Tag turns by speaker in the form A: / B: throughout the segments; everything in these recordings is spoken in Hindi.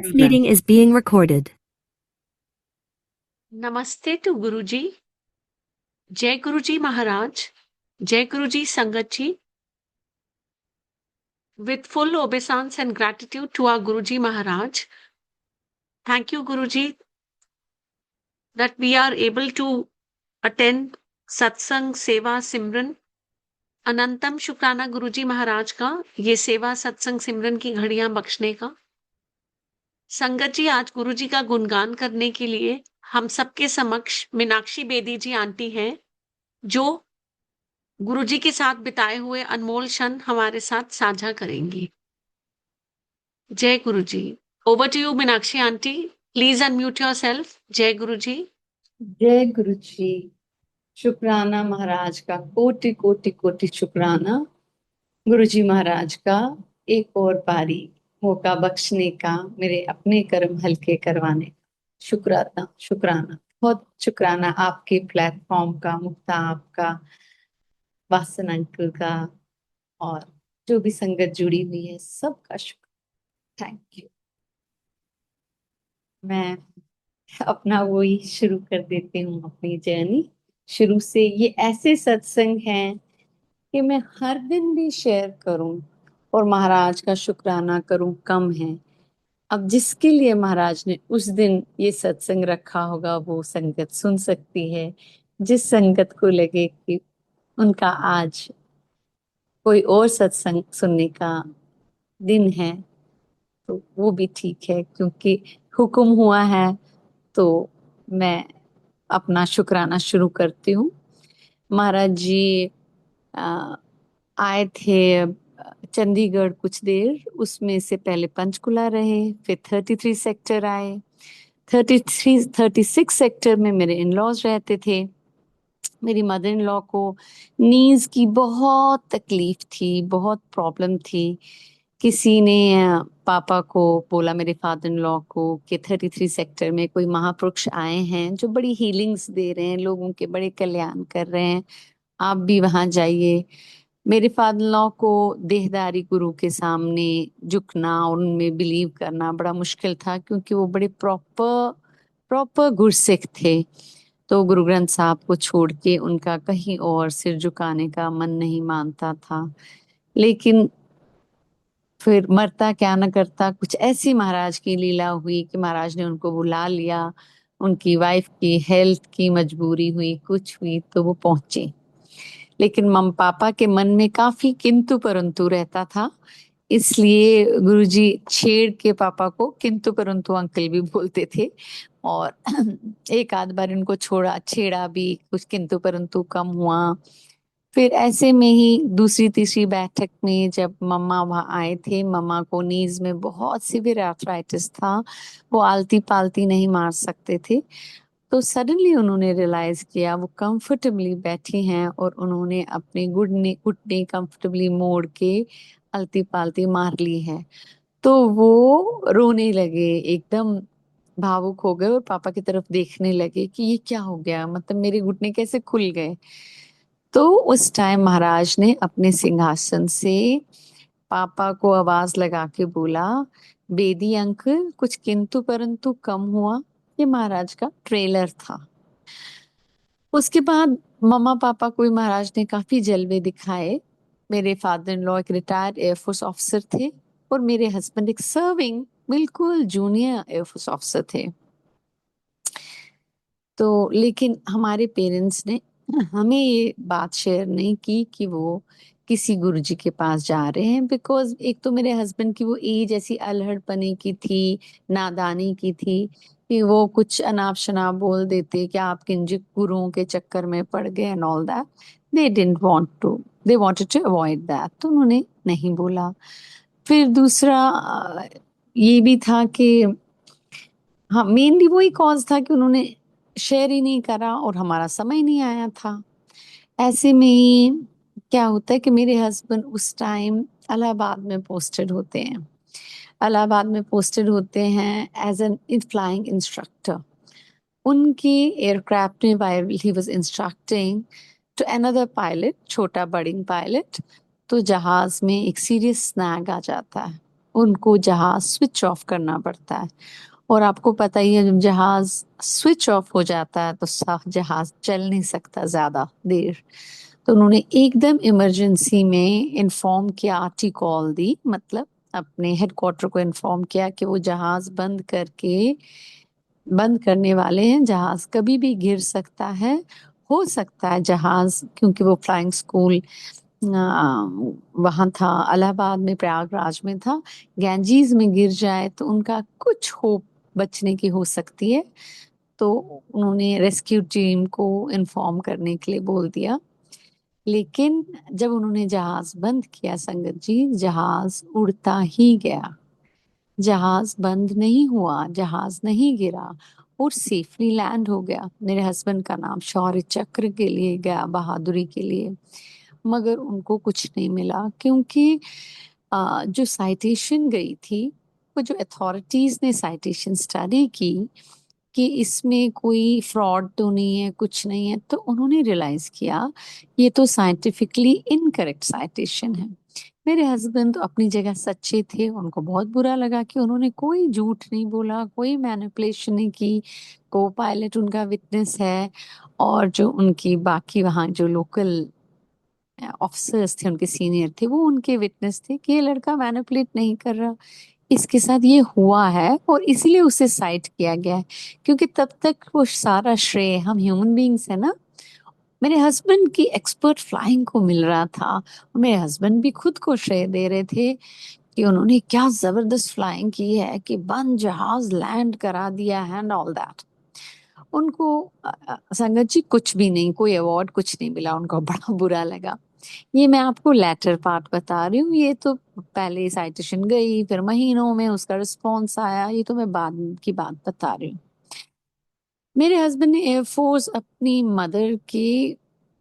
A: This meeting is being recorded.
B: नमस्ते टू गुरुजी। जय गुरुजी महाराज। जय गुरुजी संगत जी। With full obeisance and gratitude to our Guruji Maharaj, thank you Guruji that we are able to attend सत्संग सेवा सिमरन। अनंतम शुक्राना गुरुजी महाराज का ये सेवा सत्संग सिमरन की घड़ियां बख्शने का। संगत जी, आज गुरुजी का गुणगान करने के लिए हम सबके समक्ष मीनाक्षी बेदी जी आंटी हैं, जो गुरुजी के साथ बिताए हुए अनमोल क्षण हमारे साथ साझा करेंगी। जय Guruji. Over to you Meenakshi aunty, please unmute yourself. जय गुरुजी।
C: जय गुरु जी। शुक्राना महाराज का, कोटि कोटि कोटि शुक्राना गुरु जी महाराज का, एक और बारी मौका बख्शने का, मेरे अपने कर्म हल्के करवाने का। शुक्राना शुक्राना, बहुत शुक्राना आपके प्लेटफॉर्म का, मुक्ता आपका, वासन अंकल का, और जो भी संगत जुड़ी हुई है सबका शुक्र। Thank you. मैं अपना वही शुरू कर देती हूँ, अपनी जर्नी शुरू से। ये ऐसे सत्संग हैं कि मैं हर दिन भी शेयर करूं और महाराज का शुक्राना करूं कम है। अब जिसके लिए महाराज ने उस दिन ये सत्संग रखा होगा वो संगत सुन सकती है। जिस संगत को लगे कि उनका आज कोई और सत्संग सुनने का दिन है तो वो भी ठीक है, क्योंकि हुक्म हुआ है। तो मैं अपना शुक्राना शुरू करती हूँ। महाराज जी आए थे चंडीगढ़ कुछ देर, उसमें से पहले पंचकुला रहे, फिर 33 सेक्टर आए। 36 सेक्टर में मेरे इन लॉज रहते थे। मेरी मदर इन लॉ को नीज की बहुत तकलीफ थी, बहुत प्रॉब्लम थी। किसी ने पापा को बोला, मेरे फादर इन लॉ को, कि 33 सेक्टर में कोई महापुरुष आए हैं जो बड़ी हीलिंग्स दे रहे हैं, लोगों के बड़े कल्याण कर रहे हैं, आप भी वहां जाइए। मेरे फादर लॉ को देहदारी गुरु के सामने झुकना और उनमें बिलीव करना बड़ा मुश्किल था, क्योंकि वो बड़े प्रॉपर प्रॉपर गुरसिख थे। तो गुरु ग्रंथ साहब को छोड़ के उनका कहीं और सिर झुकाने का मन नहीं मानता था। लेकिन फिर मरता क्या न करता, कुछ ऐसी महाराज की लीला हुई कि महाराज ने उनको बुला लिया। उनकी वाइफ की हेल्थ की मजबूरी हुई, कुछ हुई तो वो पहुंचे। लेकिन मम पापा के मन में काफी किंतु परंतु रहता था, इसलिए गुरुजी छेड़ के पापा को किंतु परंतु अंकल भी बोलते थे। और एक आध बार इनको छोड़ा छेड़ा भी, कुछ किंतु परंतु कम हुआ। फिर ऐसे में ही दूसरी तीसरी बैठक में जब मम्मा वहाँ आए थे, मम्मा को नीज में बहुत सीवियर आर्थराइटिस था, वो आलती पालती नहीं मार सकते थे। तो सडनली उन्होंने रियलाइज किया, वो कंफर्टेबली बैठी हैं और उन्होंने अपने घुटने घुटने कंफर्टेबली मोड़ के आलती पालती मार ली है। तो वो रोने लगे, एकदम भावुक हो गए और पापा की तरफ देखने लगे कि ये क्या हो गया, मतलब मेरे घुटने कैसे खुल गए। तो उस टाइम महाराज ने अपने सिंहासन से पापा को आवाज लगा के बोला, बेदी अंकल कुछ किंतु परंतु कम हुआ। ये महाराज का ट्रेलर था। उसके बाद मम्मा पापा को भी महाराज ने काफी जलवे दिखाए। मेरे फादर इन लॉ एक रिटायर्ड एयरफोर्स ऑफिसर थे और मेरे हस्बैंड एक सर्विंग बिल्कुल जूनियर एयरफोर्स ऑफिसर थे। तो लेकिन हमारे पेरेंट्स ने हमें ये बात शेयर नहीं की कि वो किसी गुरुजी के पास जा रहे हैं, बिकॉज एक तो मेरे हस्बैंड की वो एज ऐसी अल्हड़पने की थी, नादानी की थी, कि वो कुछ अनाप शनाप बोल देते कि आप किन गुरुओं के चक्कर में पड़ गए and all that. They didn't want to, they wanted to avoid that, तो उन्होंने नहीं बोला। फिर दूसरा ये भी था कि हाँ, मेनली वही कॉज था कि उन्होंने शेयर ही नहीं करा और हमारा समय नहीं आया था। ऐसे में ही क्या होता है कि मेरे हस्बैंड उस टाइम इलाहाबाद में पोस्टेड होते हैं। इलाहाबाद में पोस्टेड होते हैं एज एन फ्लाइंग इंस्ट्रक्टर। उनकी एयरक्राफ्ट में while he was instructing to another pilot, छोटा बडिंग पायलट, तो जहाज में एक सीरियस स्नैग आ जाता है। उनको जहाज स्विच ऑफ करना पड़ता है। और आपको पता ही है जब जहाज स्विच ऑफ हो जाता है तो जहाज चल नहीं सकता ज्यादा देर। तो उन्होंने एकदम इमरजेंसी में इन्फॉर्म किया, आरटी कॉल दी, मतलब अपने हेडक्वार्टर को इन्फॉर्म किया कि वो जहाज बंद करने वाले हैं, जहाज कभी भी गिर सकता है। हो सकता है जहाज, क्योंकि वो फ्लाइंग स्कूल वहां था इलाहाबाद में, प्रयागराज में था, गैंजीज में गिर जाए तो उनका कुछ होप बचने की हो सकती है। तो उन्होंने रेस्क्यू टीम को इन्फॉर्म करने के लिए बोल दिया। लेकिन जब उन्होंने जहाज बंद किया संगत जी, जहाज उड़ता ही गया, जहाज बंद नहीं हुआ, जहाज नहीं गिरा और सेफली लैंड हो गया। मेरे हस्बैंड का नाम शौर्य चक्र के लिए गया, बहादुरी के लिए। मगर उनको कुछ नहीं मिला, क्योंकि जो साइटेशन गई थी, वो जो अथॉरिटीज ने साइटेशन स्टडी की कि इसमें कोई फ्रॉड तो नहीं है, कुछ नहीं है, तो उन्होंने रियलाइज किया ये तो साइंटिफिकली इनकरेक्ट साइटेशन है। मेरे हस्बैंड तो अपनी जगह सच्चे थे, उनको बहुत बुरा लगा कि उन्होंने कोई झूठ नहीं बोला, कोई मैनिपुलेशन नहीं की। को पायलट उनका विटनेस है, और जो उनकी बाकी वहाँ जो लोकल ऑफिसर्स थे, उनके सीनियर थे, वो उनके विटनेस थे कि ये लड़का मैनिपुलेट नहीं कर रहा, इसके साथ ये हुआ है और इसीलिए उसे साइट किया गया है। क्योंकि तब तक वो सारा श्रेय हम ह्यूमन बींग्स है ना, मेरे हस्बैंड की एक्सपर्ट फ्लाइंग को मिल रहा था। और मेरे हस्बैंड भी खुद को श्रेय दे रहे थे कि उन्होंने क्या जबरदस्त फ्लाइंग की है कि बंद जहाज लैंड करा दिया है एंड ऑल दैट। उनको संगत जी कुछ भी नहीं, कोई अवार्ड कुछ नहीं मिला, उनको बड़ा बुरा लगा। ये मैं आपको लेटर पार्ट बता रही हूँ, ये तो पहले साइटेशन गई, फिर महीनों में उसका रिस्पॉन्स आया, ये तो मैं बाद की बात बता रही हूँ। मेरे हस्बैंड ने एयरफोर्स अपनी मदर के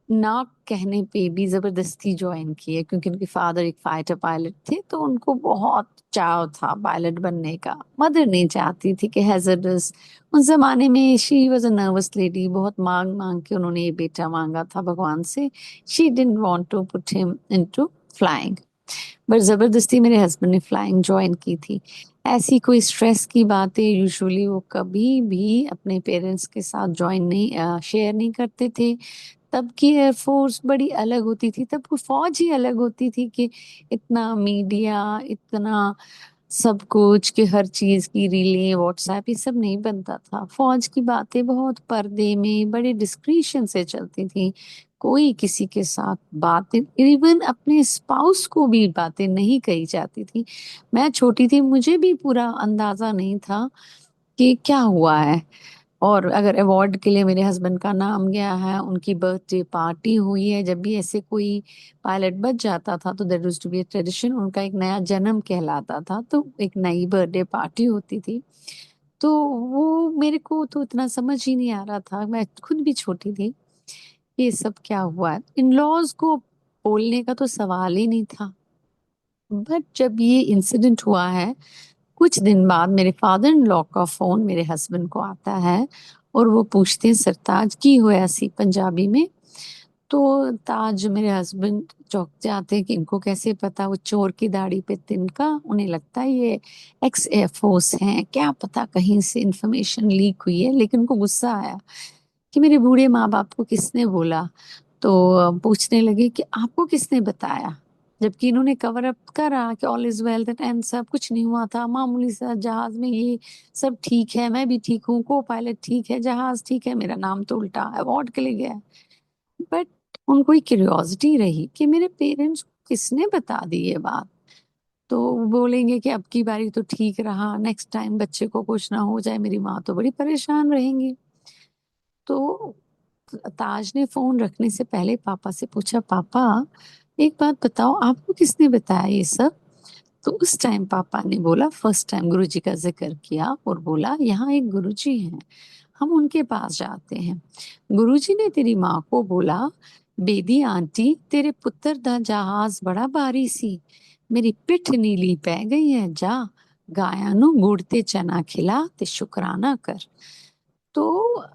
C: ना कहने पे भी जबरदस्ती ज्वाइन की है, क्योंकि उनके फादर एक फाइटर पायलट थे, तो उनको बहुत चाव था पायलट बनने का। मदर नहीं चाहती थी कि हैजर्डस, उस जमाने में she was a nervous lady, बहुत मांग मांग के उन्होंने ये बेटा मांगा था भगवान से। She didn't want to put him into flying, but जबरदस्ती मेरे हस्बैंड ने फ्लाइंग ज्वाइन की थी। ऐसी कोई स्ट्रेस की बातें यूजुअली वो कभी भी अपने पेरेंट्स के साथ ज्वाइन नहीं, शेयर नहीं करते थे। तब की एयरफोर्स बड़ी अलग होती थी, तब की फौज ही अलग होती थी कि इतना मीडिया, इतना सब कुछ, कि हर चीज की रीलें, व्हाट्सएप, ये सब नहीं बनता था। फौज की बातें बहुत पर्दे में बड़े डिस्क्रिशन से चलती थी। कोई किसी के साथ बातें, इवन अपने स्पाउस को भी बातें नहीं कही जाती थी। मैं छोटी थी, मुझे भी पूरा अंदाजा नहीं था कि क्या हुआ है। और अगर अवार्ड के लिए मेरे हस्बैंड का नाम गया है, उनकी बर्थडे पार्टी हुई है, जब भी ऐसे कोई पायलट बच जाता था तो that was to be tradition, उनका एक नया जन्म कहलाता था, तो एक नई बर्थडे पार्टी होती थी। तो वो मेरे को तो इतना समझ ही नहीं आ रहा था, मैं खुद भी छोटी थी, ये सब क्या हुआ है। इन लॉज को बोलने का तो सवाल ही नहीं था। बट जब ये इंसिडेंट हुआ है, कुछ दिन बाद मेरे फादर इन लॉ का फोन मेरे हस्बैंड को आता है, और वो पूछते हैं सरताज की होया सी, पंजाबी में। तो ताज मेरे हस्बैंड चौंक जाते हैं कि इनको कैसे पता, वो चोर की दाढ़ी पे तिनका, उन्हें लगता है ये एक्स एयरफोर्स हैं, क्या पता कहीं से इंफॉर्मेशन लीक हुई है। लेकिन उनको गुस्सा आया कि मेरे बूढ़े माँ बाप को किसने बोला। तो पूछने लगे कि आपको किसने बताया, जबकि इन्होंने कवर अप करा कि all is well, that and सब कुछ नहीं हुआ था, मामूली सा जहाज में ये सब ठीक है, मैं भी ठीक हूँ, को पायलट ठीक है, जहाज ठीक है, मेरा नाम तो उल्टा अवार्ड के लिए गया। बट उनको एक क्यूरियोसिटी रही कि मेरे पेरेंट्स को किसने बता दी ये बात। तो वो बोलेंगे कि अब की बारी तो ठीक रहा, नेक्स्ट टाइम बच्चे को कुछ ना हो जाए, मेरी माँ तो बड़ी परेशान रहेंगी। तो ताज ने फोन रखने से पहले पापा से पूछा, पापा एक बात बताओ, आपको किसने बताया ये सब। तो उस टाइम पापा ने बोला, फर्स्ट टाइम गुरुजी का जिक्र किया और बोला, यहाँ एक गुरुजी हैं, हम उनके पास जाते हैं। गुरुजी ने तेरी माँ को बोला, बेदी आंटी तेरे पुत्र दा जहाज बड़ा भारी सी, मेरी पिठ नीली पै गई है, जा गाया नु गुड़ ते चना खिला ते शुक्राना कर। तो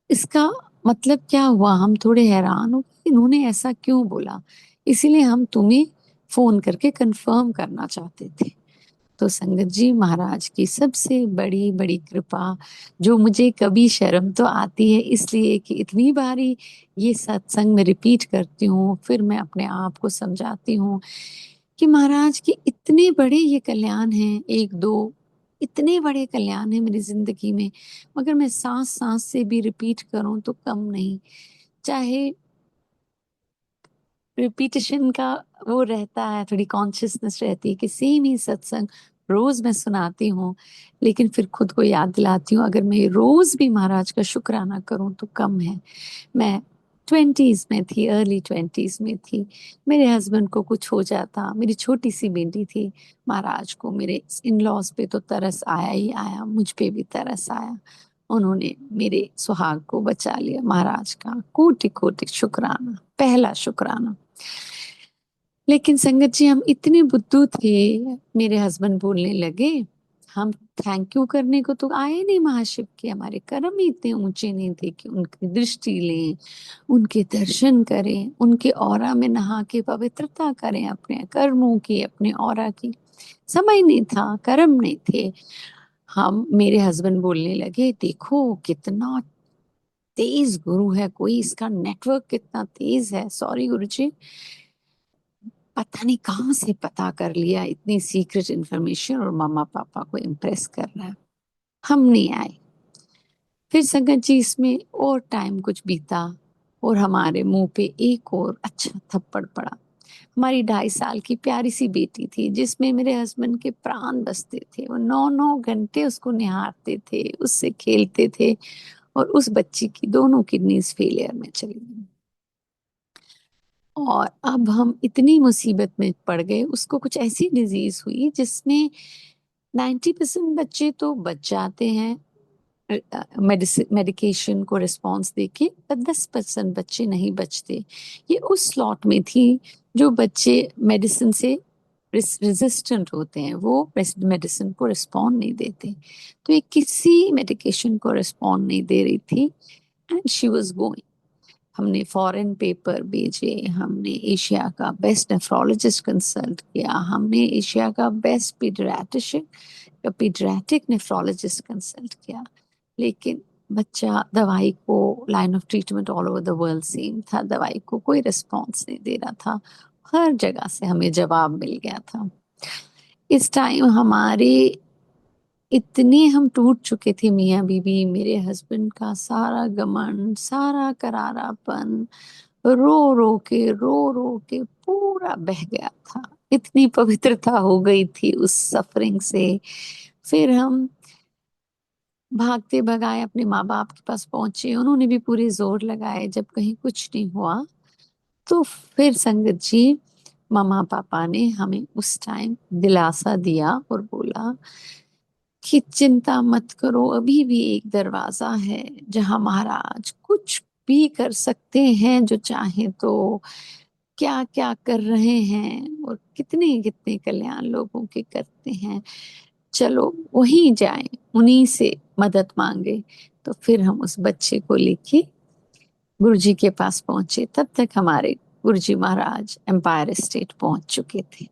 C: इसका मतलब क्या हुआ, हम थोड़े हैरान हो कि इन्होंने ऐसा क्यों बोला, इसीलिए हम तुम्हें फोन करके कंफर्म करना चाहते थे। तो संगत जी, महाराज की सबसे बड़ी बड़ी कृपा, जो मुझे कभी शर्म तो आती है इसलिए कि इतनी बारी ये सत्संग में रिपीट करती हूँ, फिर मैं अपने आप को समझाती हूँ कि महाराज के इतने बड़े ये कल्याण हैं, एक दो इतने बड़े कल्याण हैं मेरी जिंदगी में, मगर मैं सांस सांस से भी रिपीट करूं तो कम नहीं। चाहे रिपीटिशन का वो रहता है, थोड़ी कॉन्शियसनेस रहती है कि सेम ही सत्संग रोज मैं सुनाती हूँ, लेकिन फिर खुद को याद दिलाती हूँ अगर मैं रोज भी महाराज का शुक्राना करूं तो कम है। मैं 20s में थी, अर्ली 20s में थी, मेरे हस्बैंड को कुछ हो जाता, मेरी छोटी सी बेटी थी, महाराज को मेरे इन लॉज पे तो तरस आया ही आया, मुझ पे भी तरस आया, उन्होंने मेरे सुहाग को बचा लिया। महाराज का कोटि कोटि शुक्राना, पहला शुक्राना। लेकिन संगत जी, हम इतने बुद्धू थे, मेरे हस्बैंड बोलने लगे, हम थैंक यू करने को तो आए नहीं महाशिव के, हमारे कर्म ही इतने ऊंचे नहीं थे कि उनकी दृष्टि लें, उनके दर्शन करें, उनके ऑरा में नहा के पवित्रता करें अपने कर्मों की, अपने ऑरा की। समय नहीं था, कर्म नहीं थे। हम मेरे हस्बैंड बोलने लगे, देखो कितना तेज गुरु है कोई, इसका नेटवर्क कितना तेज है, सॉरी गुरुजी, पता नहीं कहाँ से पता कर लिया इतनी सीक्रेट इन्फॉर्मेशन और मम्मा पापा को इम्प्रेस कर रहा है। हम नहीं आए। फिर संगत जी, इसमें और टाइम कुछ बीता और हमारे मुंह पे एक और अच्छा थप्पड़ पड़ा। हमारी 2.5 साल की प्यारी सी बेटी थी, जिसमें मेरे हस्बैंड के प्राण बसते थे, वो 9 9 घंटे उसको निहारते थे, उससे खेलते थे, और उस बच्ची की दोनों किडनीज फेलियर में चली गई। और अब हम इतनी मुसीबत में पड़ गए, उसको कुछ ऐसी डिजीज हुई जिसमें 90% बच्चे तो बच जाते हैं मेडिसिन मेडिकेशन को रिस्पॉन्स देके, पर 10% बच्चे नहीं बचते। ये उस स्लॉट में थी जो बच्चे मेडिसिन से रेजिस्टेंट होते हैं, वो मेडिसिन को रिस्पॉन्ड नहीं देते। तो ये किसी मेडिकेशन को रिस्पॉन्ड नहीं दे रही थी, एंड शी वाज गोइंग। हमने फॉरेन पेपर भेजे, हमने एशिया का बेस्ट नेफ्रोलॉजिस्ट कंसल्ट किया, हमने एशिया का बेस्ट पीडियाट्रिक नेफ्रोलॉजिस्ट कंसल्ट किया, लेकिन बच्चा दवाई को, line of treatment all over the world same था, दवाई को कोई रिस्पॉन्स नहीं दे रहा था। हर जगह से हमें जवाब मिल गया था। इस टाइम हमारे इतने हम टूट चुके थे, मियाँ बीवी, मेरे हस्बैंड का सारा घमंड, सारा करारापन, रो रो के पूरा बह गया था। इतनी पवित्रता हो गई थी उस सफरिंग से। फिर हम भागते भगाए अपने माँ बाप के पास पहुंचे, उन्होंने भी पूरे जोर लगाए, जब कहीं कुछ नहीं हुआ तो फिर संगत जी, मम्मा पापा ने हमें उस टाइम दिलासा दिया और बोला कि चिंता मत करो, अभी भी एक दरवाजा है जहां महाराज कुछ भी कर सकते हैं जो चाहे तो, क्या क्या कर रहे हैं और कितने कितने कल्याण लोगों के करते हैं, चलो वहीं जाएं, उन्हीं से मदद मांगे। तो फिर हम उस बच्चे को लेके गुरुजी के पास पहुंचे। तब तक हमारे गुरुजी महाराज एम्पायर स्टेट पहुंच चुके थे।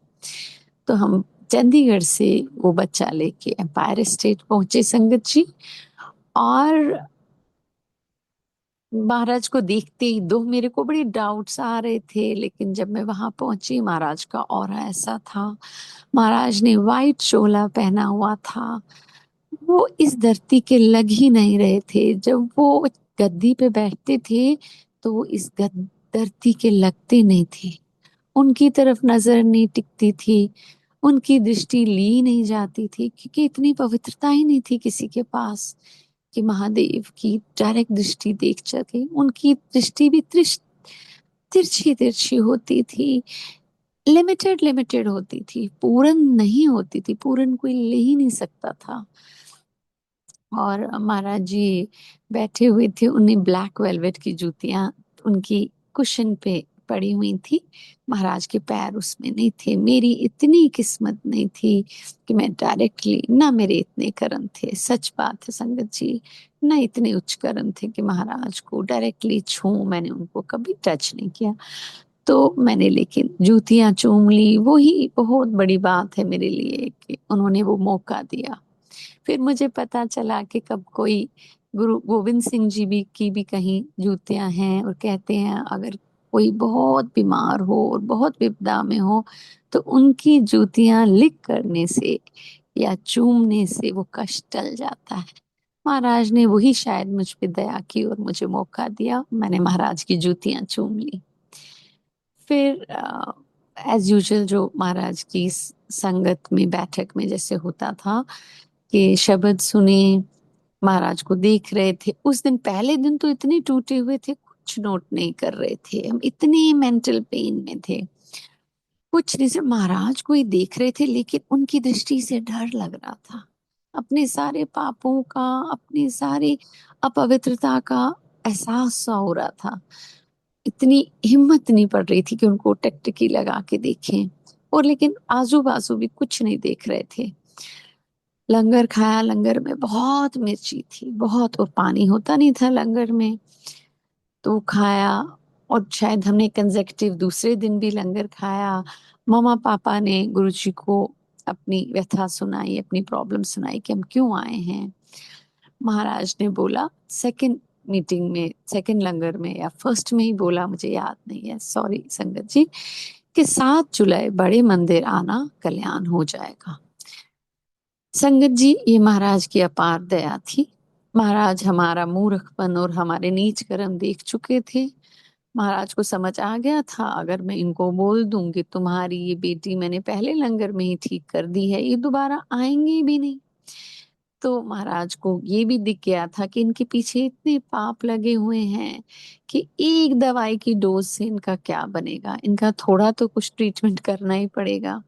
C: तो हम चंडीगढ़ से वो बच्चा लेके एम्पायर स्टेट पहुंचे संगत जी। और महाराज को देखते ही दो मेरे को बड़े डाउट्स आ रहे थे, लेकिन जब मैं वहां पहुंची, महाराज का ऑरा ऐसा था। महाराज ने वाइट चोला पहना हुआ था, वो इस धरती के लग ही नहीं रहे थे। जब वो गद्दी पे बैठते थे तो वो इस धरती के लगते नहीं थे, उनकी तरफ नजर नहीं टिकती थी, उनकी दृष्टि ली नहीं जाती थी, क्योंकि इतनी पवित्रता ही नहीं थी किसी के पास कि महादेव की डायरेक्ट दृष्टि देख सके। उनकी दृष्टि भी तिरछी तिरछी होती थी, लिमिटेड लिमिटेड होती थी, पूर्ण नहीं होती थी, पूर्ण कोई ले ही नहीं सकता था। और महाराज जी बैठे हुए थे, उन्हें ब्लैक वेलवेट की जूतियां उनकी कुशन पे पड़ी हुई थी, महाराज के पैर उसमें नहीं थे। मेरी इतनी किस्मत नहीं थी कि मैं डायरेक्टली, ना मेरे इतने कर्म थे, सच बात है संगत जी, ना इतने उच्च कर्म थे कि महाराज को डायरेक्टली छूऊं। मैंने उनको कभी टच नहीं किया। तो मैंने लेकिन जूतियां चूम ली। वही बहुत बड़ी बात है मेरे लिए कि उन्होंने वो मौका दिया। फिर मुझे पता चला कि कब कोई गुरु गोविंद सिंह जी भी की भी कहीं जूतियां हैं, और कहते हैं अगर कोई बहुत बीमार हो और बहुत विपदा में हो तो उनकी जूतियां लिख करने से या चूमने से वो कष्ट टल जाता है। महाराज ने वही शायद मुझ पे दया की और मुझे मौका दिया। मैंने महाराज की जूतियां चूम ली। फिर एज यूजुअल जो महाराज की संगत में बैठक में जैसे होता था कि शब्द सुने, महाराज को देख रहे थे। उस दिन पहले दिन तो इतने टूटे हुए थे, कुछ नोट नहीं कर रहे थे, हम इतने मेंटल पेन में थे। कुछ नहीं, सिर्फ महाराज को ही देख रहे थे, लेकिन उनकी दृष्टि से डर लग रहा था। अपने सारे पापों का, अपनी सारी अपवित्रता का एहसास सा हो रहा था। इतनी हिम्मत नहीं पड़ रही थी कि उनको टकटकी लगा के देखें, और लेकिन आजू बाजू भी कुछ नहीं देख रहे थे। लंगर खाया, लंगर में बहुत मिर्ची थी, बहुत, और पानी होता नहीं था लंगर में, तो खाया। और शायद हमने कंसेक्यूटिव दूसरे दिन भी लंगर खाया। मम्मा पापा ने गुरुजी को अपनी व्यथा सुनाई, अपनी प्रॉब्लम सुनाई कि हम क्यों आए हैं। महाराज ने बोला सेकंड मीटिंग में, सेकंड लंगर में या फर्स्ट में ही बोला, मुझे याद नहीं है, सॉरी संगत जी, कि 7 जुलाई बड़े मंदिर आना, कल्याण हो जाएगा। संगत जी, ये महाराज की अपार दया थी। महाराज हमारा मूर्खपन और हमारे नीच कर्म देख चुके थे। महाराज को समझ आ गया था अगर मैं इनको बोल दूंगी तुम्हारी ये बेटी मैंने पहले लंगर में ही ठीक कर दी है, ये दोबारा आएंगे भी नहीं। तो महाराज को ये भी दिख गया था कि इनके पीछे इतने पाप लगे हुए हैं कि एक दवाई की डोज से इनका क्या बनेगा, इनका थोड़ा तो कुछ ट्रीटमेंट करना ही पड़ेगा।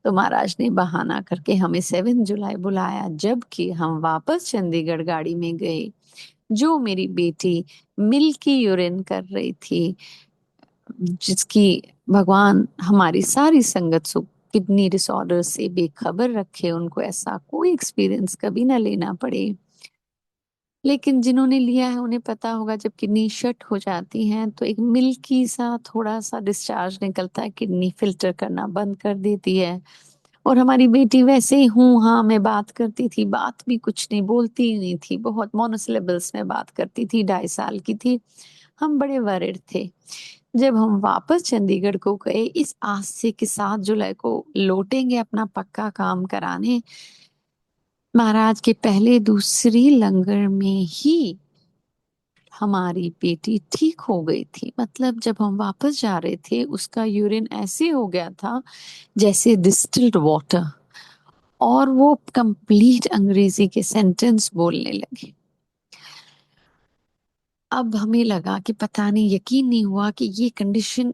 C: तो महाराज ने बहाना करके हमें 7 जुलाई बुलाया, जबकि हम वापस चंडीगढ़ गाड़ी में गए। जो मेरी बेटी मिल्की यूरिन कर रही थी, जिसकी भगवान हमारी सारी संगत सुख किडनी डिसऑर्डर से बेखबर रखे, उनको ऐसा कोई एक्सपीरियंस कभी ना लेना पड़े। लेकिन जिन्होंने लिया है उन्हें पता होगा, जब किडनी शट हो जाती है तो एक मिल्की सा थोड़ा सा डिस्चार्ज निकलता है, किडनी फिल्टर करना बंद कर देती है। और हमारी बेटी वैसे ही हूँ हाँ मैं बात करती थी, बात भी कुछ नहीं, बोलती ही नहीं थी, बहुत मोनोसिलेबल्स में बात करती थी, 2.5 साल की थी। हम बड़े वरिड थे। जब हम वापस चंडीगढ़ को गए इस आस से कि 7 जुलाई को लौटेंगे अपना पक्का काम कराने, महाराज के पहले दूसरी लंगर में ही हमारी बेटी ठीक हो गई थी। मतलब जब हम वापस जा रहे थे उसका यूरिन ऐसे हो गया था जैसे डिस्टिल्ड वाटर, और वो कंप्लीट अंग्रेजी के सेंटेंस बोलने लगे। अब हमें लगा कि पता नहीं, यकीन नहीं हुआ कि ये कंडीशन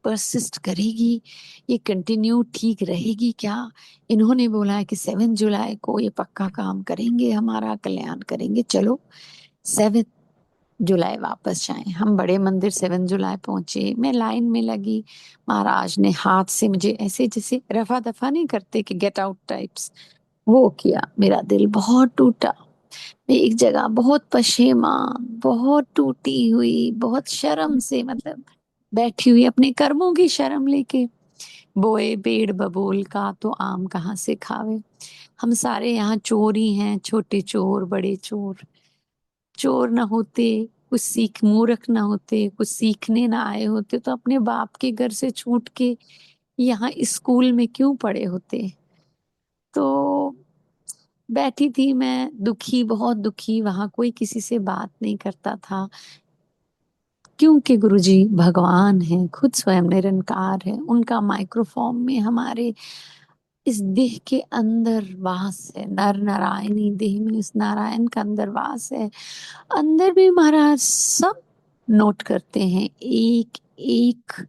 C: परसिस्ट करेगी, ये कंटिन्यू ठीक रहेगी क्या। इन्होंने बोला है कि 7 जुलाई को ये पक्का काम करेंगे, हमारा कल्याण करेंगे, चलो 7 जुलाई वापस जाएं। हम बड़े मंदिर 7 जुलाई पहुंचे, मैं लाइन में लगी। महाराज ने हाथ से मुझे ऐसे जैसे रफा दफा नहीं करते कि गेट आउट टाइप्स, वो किया। मेरा दिल बहुत टूटा। मैं एक जगह बहुत पशेमान, बहुत टूटी हुई, बहुत शर्म से, मतलब बैठी हुई अपने कर्मों की शर्म लेके। बोए पेड़ बबूल का तो आम कहाँ से खावे। हम सारे यहाँ चोर ही हैं, छोटे चोर बड़े चोर। चोर ना होते, कुछ सीख मूर्ख ना होते, कुछ सीखने ना आए होते तो अपने बाप के घर से छूट के यहाँ स्कूल में क्यों पड़े होते। तो बैठी थी मैं दुखी, बहुत दुखी। वहां कोई किसी से बात नहीं करता था, क्योंकि गुरुजी भगवान हैं, खुद स्वयं निरंकार है। उनका माइक्रोफॉर्म में हमारे इस देह के अंदर वास है, नर नारायणी देह में उस नारायण का अंदर वास है। अंदर भी महाराज सब नोट करते हैं, एक एक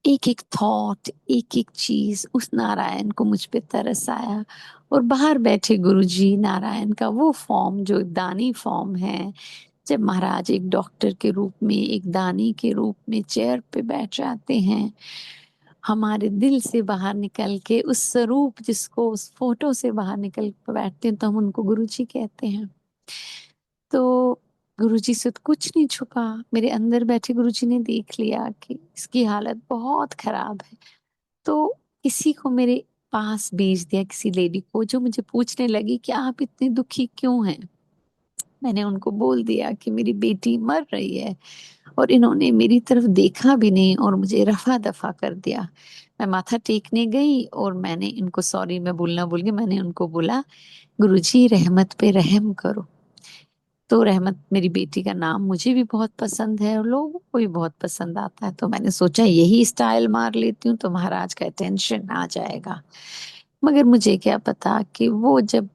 C: एक एक थॉट, एक एक चीज। उस नारायण को मुझ पे तरस आया। और बाहर बैठे गुरुजी नारायण का वो फॉर्म जो दानी फॉर्म है, जब महाराज एक डॉक्टर के रूप में, एक दानी के रूप में चेयर पे बैठ जाते हैं, हमारे दिल से बाहर निकल के उस स्वरूप जिसको उस फोटो से बाहर निकल के बैठते हैं, तो हम उनको गुरुजी कहते हैं। तो गुरुजी से तो कुछ नहीं छुपा। मेरे अंदर बैठे गुरुजी ने देख लिया कि इसकी हालत बहुत खराब है, तो किसी को मेरे पास भेज दिया, किसी लेडी को, जो मुझे पूछने लगी कि आप इतने दुखी क्यों हैं। मैंने उनको बोल दिया कि मेरी बेटी मर रही है, और इन्होंने मेरी तरफ देखा भी नहीं और मुझे रफा दफा कर दिया। मैं माथा टेकने गई और मैंने इनको सॉरी मैं बोलना भूल गई, मैंने उनको बोला गुरुजी रहमत पे रहम करो। तो रहमत मेरी बेटी का नाम मुझे भी बहुत पसंद है और लोगों को भी बहुत पसंद आता है, तो मैंने सोचा यही स्टाइल मार लेती हूँ तो महाराज का अटेंशन आ जाएगा। मगर मुझे क्या पता कि वो जब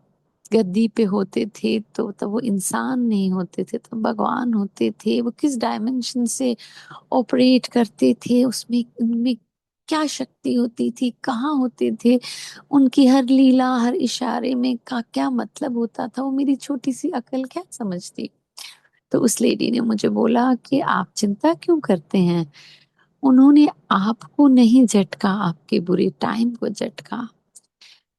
C: गद्दी पे होते थे तो तब वो इंसान नहीं होते थे, तो भगवान होते थे। वो किस डायमेंशन से ऑपरेट करते थे, उसमें उनमें क्या शक्ति होती थी, कहाँ होते थे, उनकी हर लीला हर इशारे में का क्या मतलब होता था, वो मेरी छोटी सी अकल क्या समझती। तो उस लेडी ने मुझे बोला कि आप चिंता क्यों करते हैं, उन्होंने आपको नहीं झटका, आपके बुरे टाइम को झटका।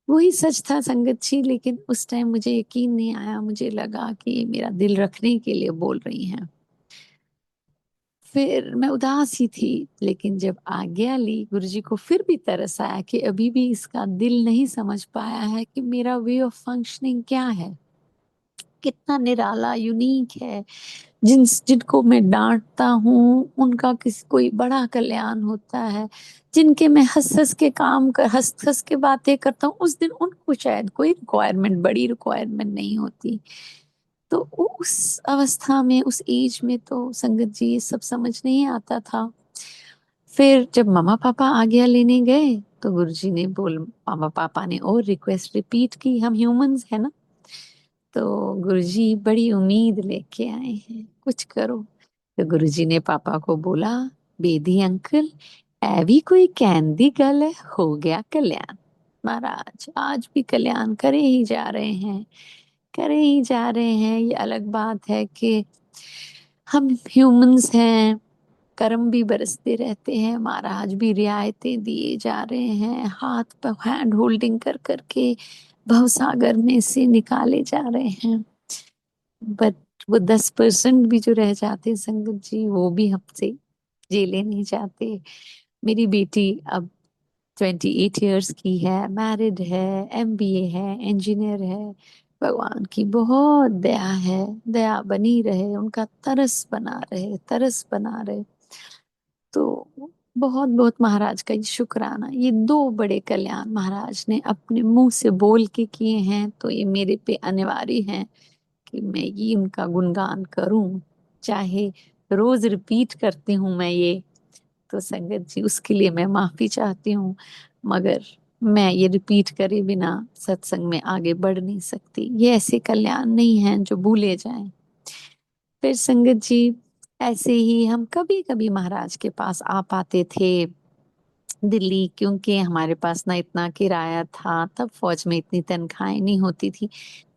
C: वही सच था संगत जी, लेकिन उस टाइम मुझे यकीन नहीं आया, मुझे लगा कि ये मेरा दिल रखने के लिए बोल रही हैं। फिर मैं उदास ही थी, लेकिन जब आज्ञा ली गुरुजी को फिर भी तरस आया कि अभी भी इसका दिल नहीं समझ पाया है कि मेरा वे ऑफ फंक्शनिंग क्या है, कितना निराला यूनिक है। जिनको मैं डांटता हूँ उनका किसी कोई बड़ा कल्याण होता है, जिनके मैं हंस हंस के काम कर हंस हंस के बातें करता हूँ उस दिन उनको शायद कोई रिक्वायरमेंट बड़ी रिक्वायरमेंट नहीं होती। तो उस अवस्था में उस एज में तो संगत जी ये सब समझ नहीं आता था। फिर जब मम्मा पापा आज्ञा लेने गए तो गुरुजी ने बोल मम्मा पापा ने और रिक्वेस्ट रिपीट की, हम ह्यूमंस है ना। तो गुरुजी बड़ी उम्मीद लेके आए हैं, कुछ करो। तो गुरुजी ने पापा को बोला बेदी अंकल ऐ भी कोई कहने गल है, हो गया कल्याण। महाराज आज भी कल्याण करे ही जा रहे हैं, करे ही जा रहे हैं। ये अलग बात है कि हम ह्यूमंस हैं, कर्म भी बरसते रहते हैं, महाराज भी रियायतें दिए जा रहे हैं, हाथ पर हैंड होल्डिंग कर करके भवसागर में से निकाले जा रहे हैं। बट वो 10% भी जो रह जाते हैं संगत जी, वो भी हमसे झेले नहीं जाते। मेरी बेटी अब 28 की है, मैरिड है, एमबीए है, इंजीनियर है। भगवान की बहुत दया है, दया बनी रहे, उनका तरस बना रहे, तरस बना रहे। तो बहुत बहुत महाराज का ये शुक्राना, ये दो बड़े कल्याण महाराज ने अपने मुंह से बोल के किए हैं, तो ये मेरे पे अनिवार्य है कि मैं ये उनका गुणगान करूं। चाहे रोज रिपीट करती हूँ मैं ये, तो संगत जी उसके लिए मैं माफी चाहती हूँ, मगर मैं ये रिपीट करे बिना सत्संग में आगे बढ़ नहीं सकती। ये ऐसे कल्याण नहीं हैं जो भूले जाएं। फिर संगत जी ऐसे ही हम कभी कभी महाराज के पास आ पाते थे दिल्ली, क्योंकि हमारे पास ना इतना किराया था, तब फौज में इतनी तनख्वाहें नहीं होती थी।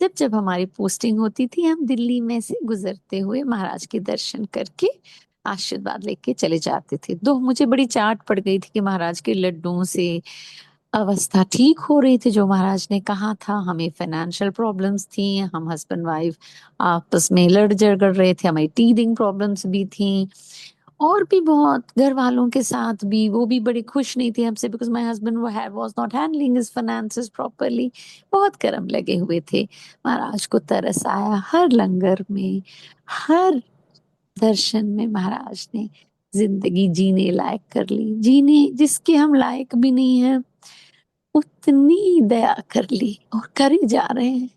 C: जब जब हमारी पोस्टिंग होती थी हम दिल्ली में से गुजरते हुए महाराज के दर्शन करके आशीर्वाद लेके चले जाते थे। दो मुझे बड़ी चाट पड़ गई थी कि महाराज के लड्डुओं से अवस्था ठीक हो रही थी, जो महाराज ने कहा था। हमें फाइनेंशियल प्रॉब्लम्स थी, हम हस्बैंड वाइफ आपस में लड़ झगड़ रहे थे, हमारी टीदिंग प्रॉब्लम्स भी थी, और भी बहुत घर वालों के साथ भी वो भी बड़े खुश नहीं थे हमसे, बिकॉज माय हस्बैंड वो was not handling his finances properly. बहुत कर्म लगे हुए थे। महाराज को तरस आया, हर लंगर में हर दर्शन में महाराज ने जिंदगी जीने लायक कर ली, जीने जिसके हम लायक भी नहीं है उतनी दया कर ली और कर ही जा रहे हैं।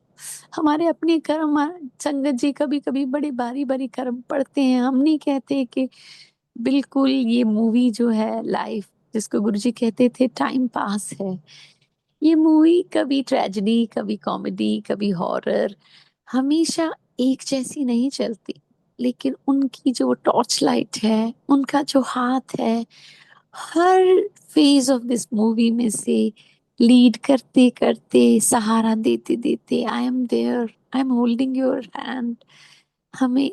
C: हमारे अपने कर्म संगत जी कभी कभी बड़े बारी बारी कर्म पड़ते हैं। हम नहीं कहते कि बिल्कुल ये मूवी जो है लाइफ, जिसको गुरुजी कहते थे टाइम पास है, ये मूवी कभी ट्रेजेडी कभी कॉमेडी कभी हॉरर हमेशा एक जैसी नहीं चलती। लेकिन उनकी जो टॉर्च लाइट है, उनका जो हाथ है, हर फेज ऑफ दिस मूवी में से लीड करते करते, सहारा देते देते, I am there, I am holding your hand, हमें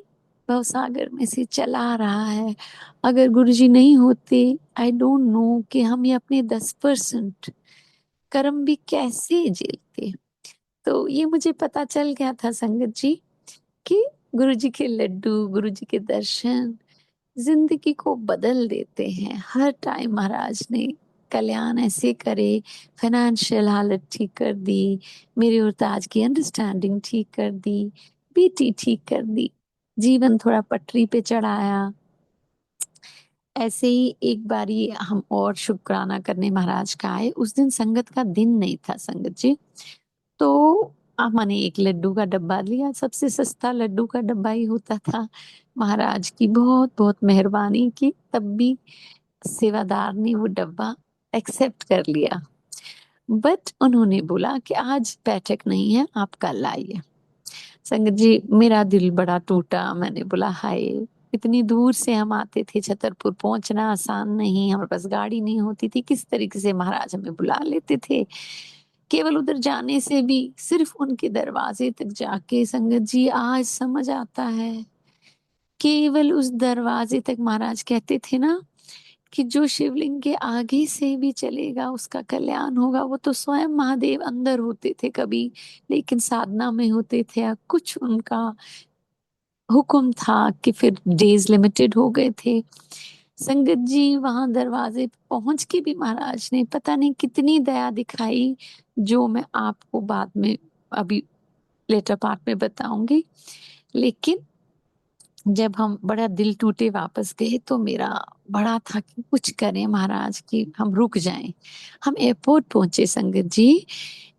C: भवसागर में से चला रहा है। अगर गुरुजी नहीं होते, आई डोंट नो कि हम ये अपने 10% कर्म भी कैसे झेलते। तो ये मुझे पता चल गया था संगत जी कि गुरुजी के लड्डू, गुरुजी के दर्शन जिंदगी को बदल देते हैं। हर टाइम महाराज ने कल्याण ऐसे करे, फाइनेंशियल हालत ठीक कर दी, मेरे और ताज की अंडरस्टैंडिंग ठीक कर दी, बेटी ठीक कर दी, जीवन थोड़ा पटरी पे चढ़ाया। ऐसे ही एक बारी हम और शुक्राना करने महाराज का आए। उस दिन संगत का दिन नहीं था संगत जी, तो मैंने एक लड्डू का डब्बा लिया, सबसे सस्ता लड्डू का डब्बा ही होता था। महाराज की बहुत बहुत मेहरबानी की, तब भी सेवादार ने वो डब्बा एक्सेप्ट कर लिया। बट उन्होंने बोला कि आज बैठक नहीं है, आप कल आइए। संगत जी मेरा दिल बड़ा टूटा। मैंने बोला हाय, इतनी दूर से हम आते थे, छतरपुर पहुंचना आसान नहीं, हमारे पास गाड़ी नहीं होती थी, किस तरीके से महाराज हमें बुला लेते थे। केवल उधर जाने से भी, सिर्फ उनके दरवाजे तक जाके संगत जी आज समझ आता है। केवल उस दरवाजे तक महाराज कहते थे ना कि जो शिवलिंग के आगे से भी चलेगा उसका कल्याण होगा। वो तो स्वयं महादेव अंदर होते थे कभी, लेकिन साधना में होते थे, या कुछ उनका हुक्म था कि फिर डेज लिमिटेड हो गए थे। संगत जी वहां दरवाजे पे पहुंच के भी महाराज ने पता नहीं कितनी दया दिखाई, जो मैं आपको बाद में अभी लेटर पार्ट में बताऊंगी। लेकिन जब हम बड़ा दिल टूटे वापस गए तो मेरा बड़ा था कि कुछ करें महाराज कि हम रुक जाएं। हम एयरपोर्ट पहुंचे संगत जी,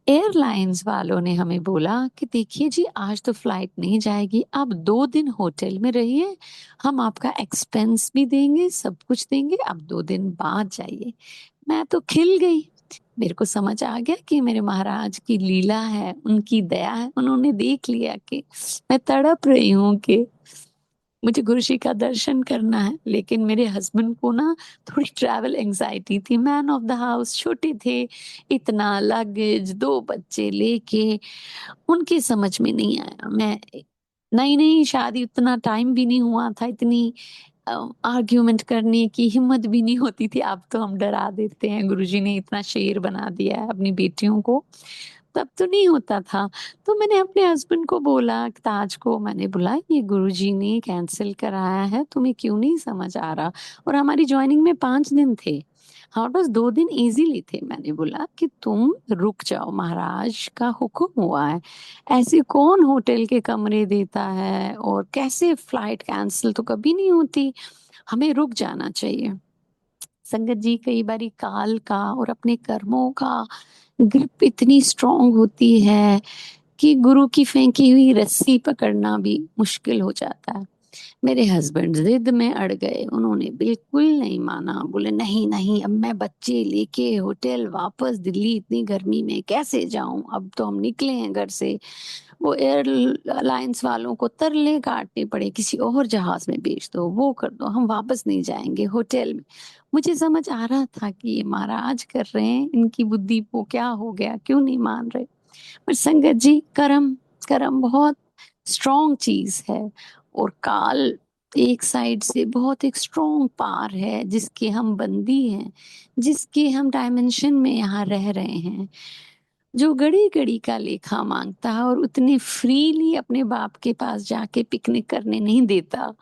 C: एयरलाइंस वालों ने हमें बोला कि देखिए जी आज तो फ्लाइट नहीं जाएगी, आप 2 दिन होटल में रहिए, हम आपका एक्सपेंस भी देंगे, सब कुछ देंगे, आप 2 दिन बाद जाइए। मैं तो खिल गई। मेरे को समझ आ गया कि मेरे महाराज की लीला है, उनकी दया है। उन्होंने देख लिया कि मैं तड़प रही हूँ कि मुझे गुरु जी का दर्शन करना है। लेकिन मेरे हस्बैंड को ना थोड़ी ट्रैवल एंजाइटी थी, मैन ऑफ द हाउस, छोटे थे, इतना लगेज, 2 बच्चे लेके उनकी समझ में नहीं आया। मैं नई नई शादी, उतना टाइम भी नहीं हुआ था, इतनी आर्ग्यूमेंट करने की हिम्मत भी नहीं होती थी। अब तो हम डरा देते हैं, गुरुजी ने इतना शेर बना दिया है अपनी बेटियों को, तब तो नहीं होता था। तो मैंने अपने हस्बैंड को बोला, ताज को मैंने बोला ये गुरुजी ने कैंसिल कराया है, तुम्हें क्यों नहीं समझ आ रहा। और हमारी ज्वाइनिंग में 5 दिन थे, हमारे पास 2 दिन इजीली थे। मैंने बोला कि तुम रुक जाओ, महाराज का हुक्म हुआ है, ऐसे कौन होटल के कमरे देता है, और कैसे फ्लाइट कैंसिल तो कभी नहीं होती, हमें रुक जाना चाहिए। संगत जी कई बारी काल का और अपने कर्मों का ग्रिप इतनी स्ट्रांग होती है कि गुरु की फेंकी हुई रस्सी पकड़ना भी मुश्किल हो जाता है। मेरे हस्बैंड जिद में अड़ गए, उन्होंने बिल्कुल नहीं माना। बोले नहीं नहीं, अब मैं बच्चे लेके होटल वापस दिल्ली इतनी गर्मी में कैसे जाऊं, अब तो हम निकले हैं घर से। वो एयरलाइंस वालों को तरले काटने पड़े, किसी और जहाज में भेज दो, वो कर दो, हम वापस नहीं जाएंगे होटल में। मुझे समझ आ रहा था कि ये महाराज कर रहे हैं, इनकी बुद्धि को क्या हो गया, क्यों नहीं मान रहे। पर संगत जी कर्म, कर्म बहुत स्ट्रॉन्ग चीज है, और काल एक साइड से बहुत एक स्ट्रॉन्ग पार है, जिसके हम बंदी हैं, जिसके हम डायमेंशन में यहाँ रह रहे हैं, जो घड़ी घड़ी का लेखा मांगता है और उतने फ्रीली अपने बाप के पास जाके पिकनिक करने नहीं देता।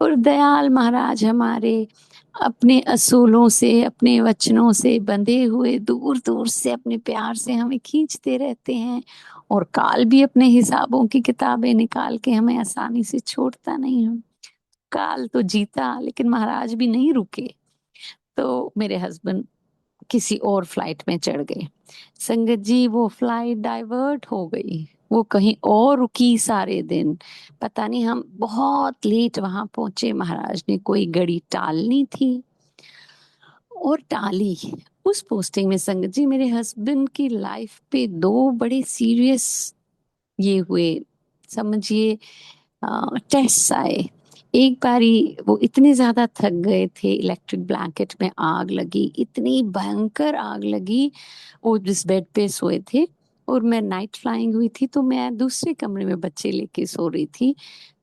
C: और दयाल महाराज हमारे अपने असूलों से, अपने वचनों से बंधे हुए दूर दूर से अपने प्यार से हमें खींचते रहते हैं। और काल भी अपने हिसाबों की किताबें निकाल के हमें आसानी से छोड़ता नहीं है। काल तो जीता, लेकिन महाराज भी नहीं रुके। तो मेरे हस्बैंड किसी और फ्लाइट में चढ़ गए। संगत जी वो फ्लाइट डाइवर्ट हो गई, वो कहीं और रुकी सारे दिन। पता नहीं, हम बहुत लेट वहां पहुंचे, महाराज ने कोई घड़ी टालनी थी और टाली। उस पोस्टिंग में संगत जी मेरे हस्बैंड की लाइफ पे 2 बड़े सीरियस ये हुए, समझिए, टेस्ट आए। एक बारी वो इतने ज्यादा थक गए थे, इलेक्ट्रिक ब्लैंकेट में आग लगी, इतनी भयंकर आग लगी। वो जिस बेड पे सोए थे, और मैं नाइट फ्लाइंग हुई थी, तो मैं दूसरे कमरे में बच्चे लेके सो रही थी।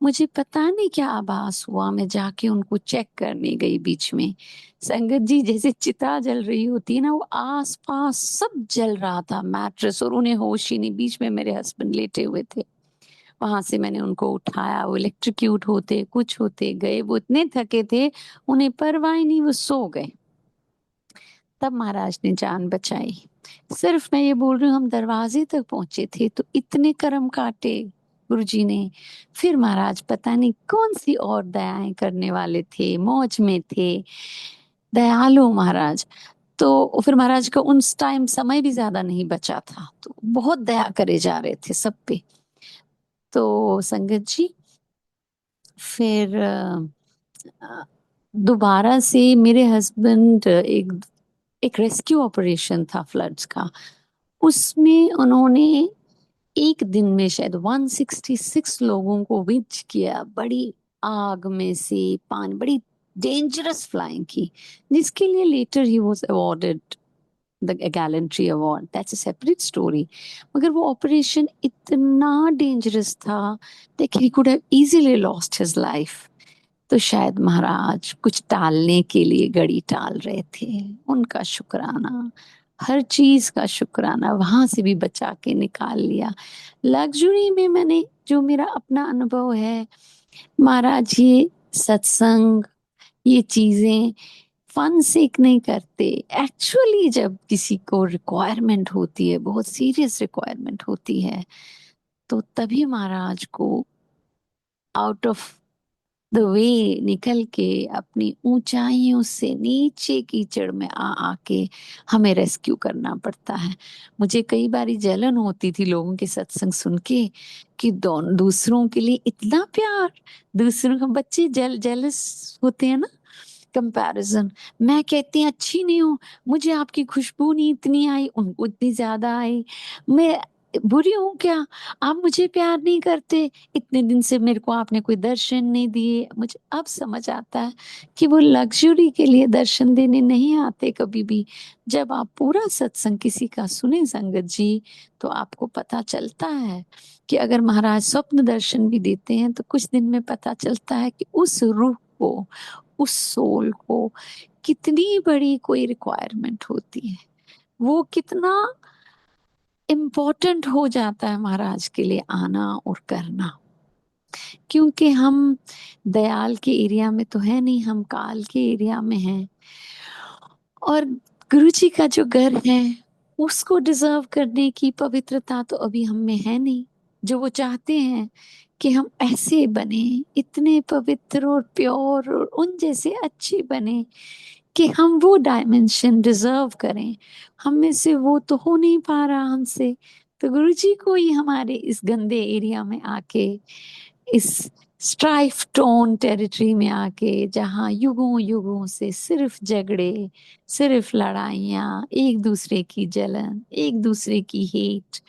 C: मुझे पता नहीं क्या आभास हुआ, मैं जाके उनको चेक करने गई बीच में। संगत जी जैसे चिता जल रही होती है ना, वो आस पास सब जल रहा था, मैट्रेस, और उन्हें होश ही नहीं। बीच में मेरे हस्बैंड लेटे हुए थे। वहां से मैंने उनको उठाया, वो इलेक्ट्रिक्यूट होते कुछ होते गए, वो इतने थके थे उन्हें परवाह ही नहीं, वो सो गए। तब महाराज ने जान बचाई। सिर्फ मैं ये बोल रही हूँ, हम दरवाजे तक पहुंचे थे तो इतने कर्म काटे गुरुजी ने। फिर महाराज पता नहीं कौन सी और दयाएं करने वाले थे, मौज में थे, दयालु महाराज। तो फिर महाराज का उस टाइम समय भी ज्यादा नहीं बचा था, तो बहुत दया करे जा रहे थे सब पे। तो संगत जी, फिर दोबारा से मेरे हस्बैंड एक एक रेस्क्यू ऑपरेशन था फ्लड्स का, उसमें उन्होंने एक दिन में शायद 166 लोगों को विच किया, बड़ी आग में से पानी, बड़ी डेंजरस फ्लाइंग की, जिसके लिए later he was awarded the gallantry award, that's a separate story. मगर वो ऑपरेशन इतना डेंजरस था that he could have easily lost his life. तो शायद महाराज कुछ टालने के लिए घड़ी टाल रहे थे। उनका शुक्राना, हर चीज का शुक्राना, वहां से भी बचा के निकाल लिया। लग्जरी में मैंने जो मेरा अपना अनुभव है महाराज, ये सत्संग, ये चीजें फन सेक नहीं करते। एक्चुअली जब किसी को रिक्वायरमेंट होती है, बहुत सीरियस रिक्वायरमेंट होती है, तो तभी महाराज को आउट ऑफ द वे निकल के अपनी ऊंचाइयों से नीचे कीचड़ में आ आके हमें रेस्क्यू करना पड़ता है। मुझे कई बारी जलन होती थी लोगों के सत्संग सुन के कि दूसरों के लिए इतना प्यार, दूसरों के बच्चे जेलस होते हैं ना, कंपैरिजन। मैं कहती हूँ अच्छी नहीं हूँ, मुझे आपकी खुशबू नहीं इतनी आई, उनको इतनी ज्यादा आई, मैं बुरी हूँ क्या, आप मुझे प्यार नहीं करते, इतने दिन से मेरे को आपने कोई दर्शन नहीं दिए। मुझे अब समझ आता है कि वो लग्जरी के लिए दर्शन देने नहीं आते कभी भी। जब आप पूरा सत्संग किसी का सुने संगत जी, तो आपको पता चलता है कि अगर महाराज स्वप्न दर्शन भी देते हैं तो कुछ दिन में पता चलता है कि उस रूह को, उस सोल को कितनी बड़ी कोई रिक्वायरमेंट होती है, वो कितना इम्पोर्टेंट हो जाता है महाराज के लिए आना और करना। क्योंकि हम दयाल के एरिया में तो है नहीं, हम काल के एरिया में हैं। और गुरु जी का जो घर है उसको डिजर्व करने की पवित्रता तो अभी हम में है नहीं। जो वो चाहते हैं कि हम ऐसे बने, इतने पवित्र और प्योर और उन जैसे अच्छे बने कि हम वो डायमेंशन डिजर्व करें, हम में से वो तो हो नहीं पा रहा हमसे। तो गुरु जी को ही हमारे इस गंदे एरिया में आके, इस स्ट्राइफ टोन टेरिटरी में आके, जहाँ युगों युगों से सिर्फ झगड़े, सिर्फ लड़ाइयाँ, एक दूसरे की जलन, एक दूसरे की हेट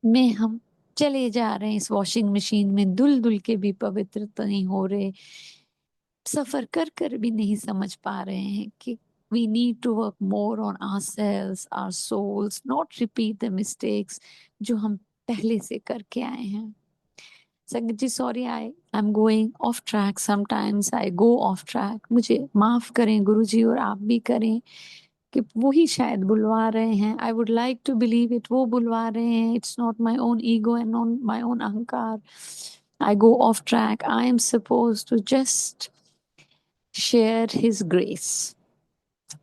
C: में हम चले जा रहे हैं, इस वॉशिंग मशीन में धुल धुल के भी पवित्र तो नहीं हो रहे, सफर कर कर भी नहीं समझ पा रहे हैं कि we need to work more on ourselves, our souls, not repeat the mistakes जो हम पहले से करके आए हैं। संगत जी sorry, I am going off track, sometimes I go off track, मुझे माफ करें गुरु जी, और आप भी करें कि वो ही शायद बुलवा रहे हैं। I would like to believe it, वो बुलवा रहे हैं, it's not my own ego and not my own अहंकार। I go off track, I am suppose to just share his grace.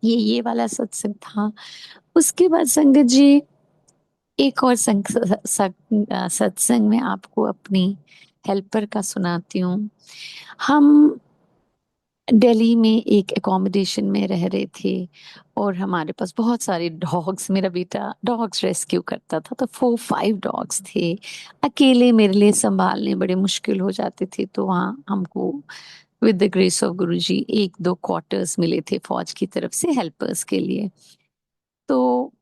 C: ये वाला सत्संग था। उसके बाद संगत जी एक और सत्संग में आपको अपनी हेल्पर का सुनाती हूँ। हम दिल्ली में एक एकोमोडेशन में रह रहे थे और हमारे पास बहुत सारे डॉग्स, मेरा बेटा डॉग्स रेस्क्यू करता था, तो 4-5 डॉग्स थे। अकेले मेरे लिए संभालने बड़े मुश्किल हो जाते थे, तो वहाँ हमको with the grace of Guruji 1-2 quarters मिले थे फौज की तरफ से हेल्पर्स के लिए। तो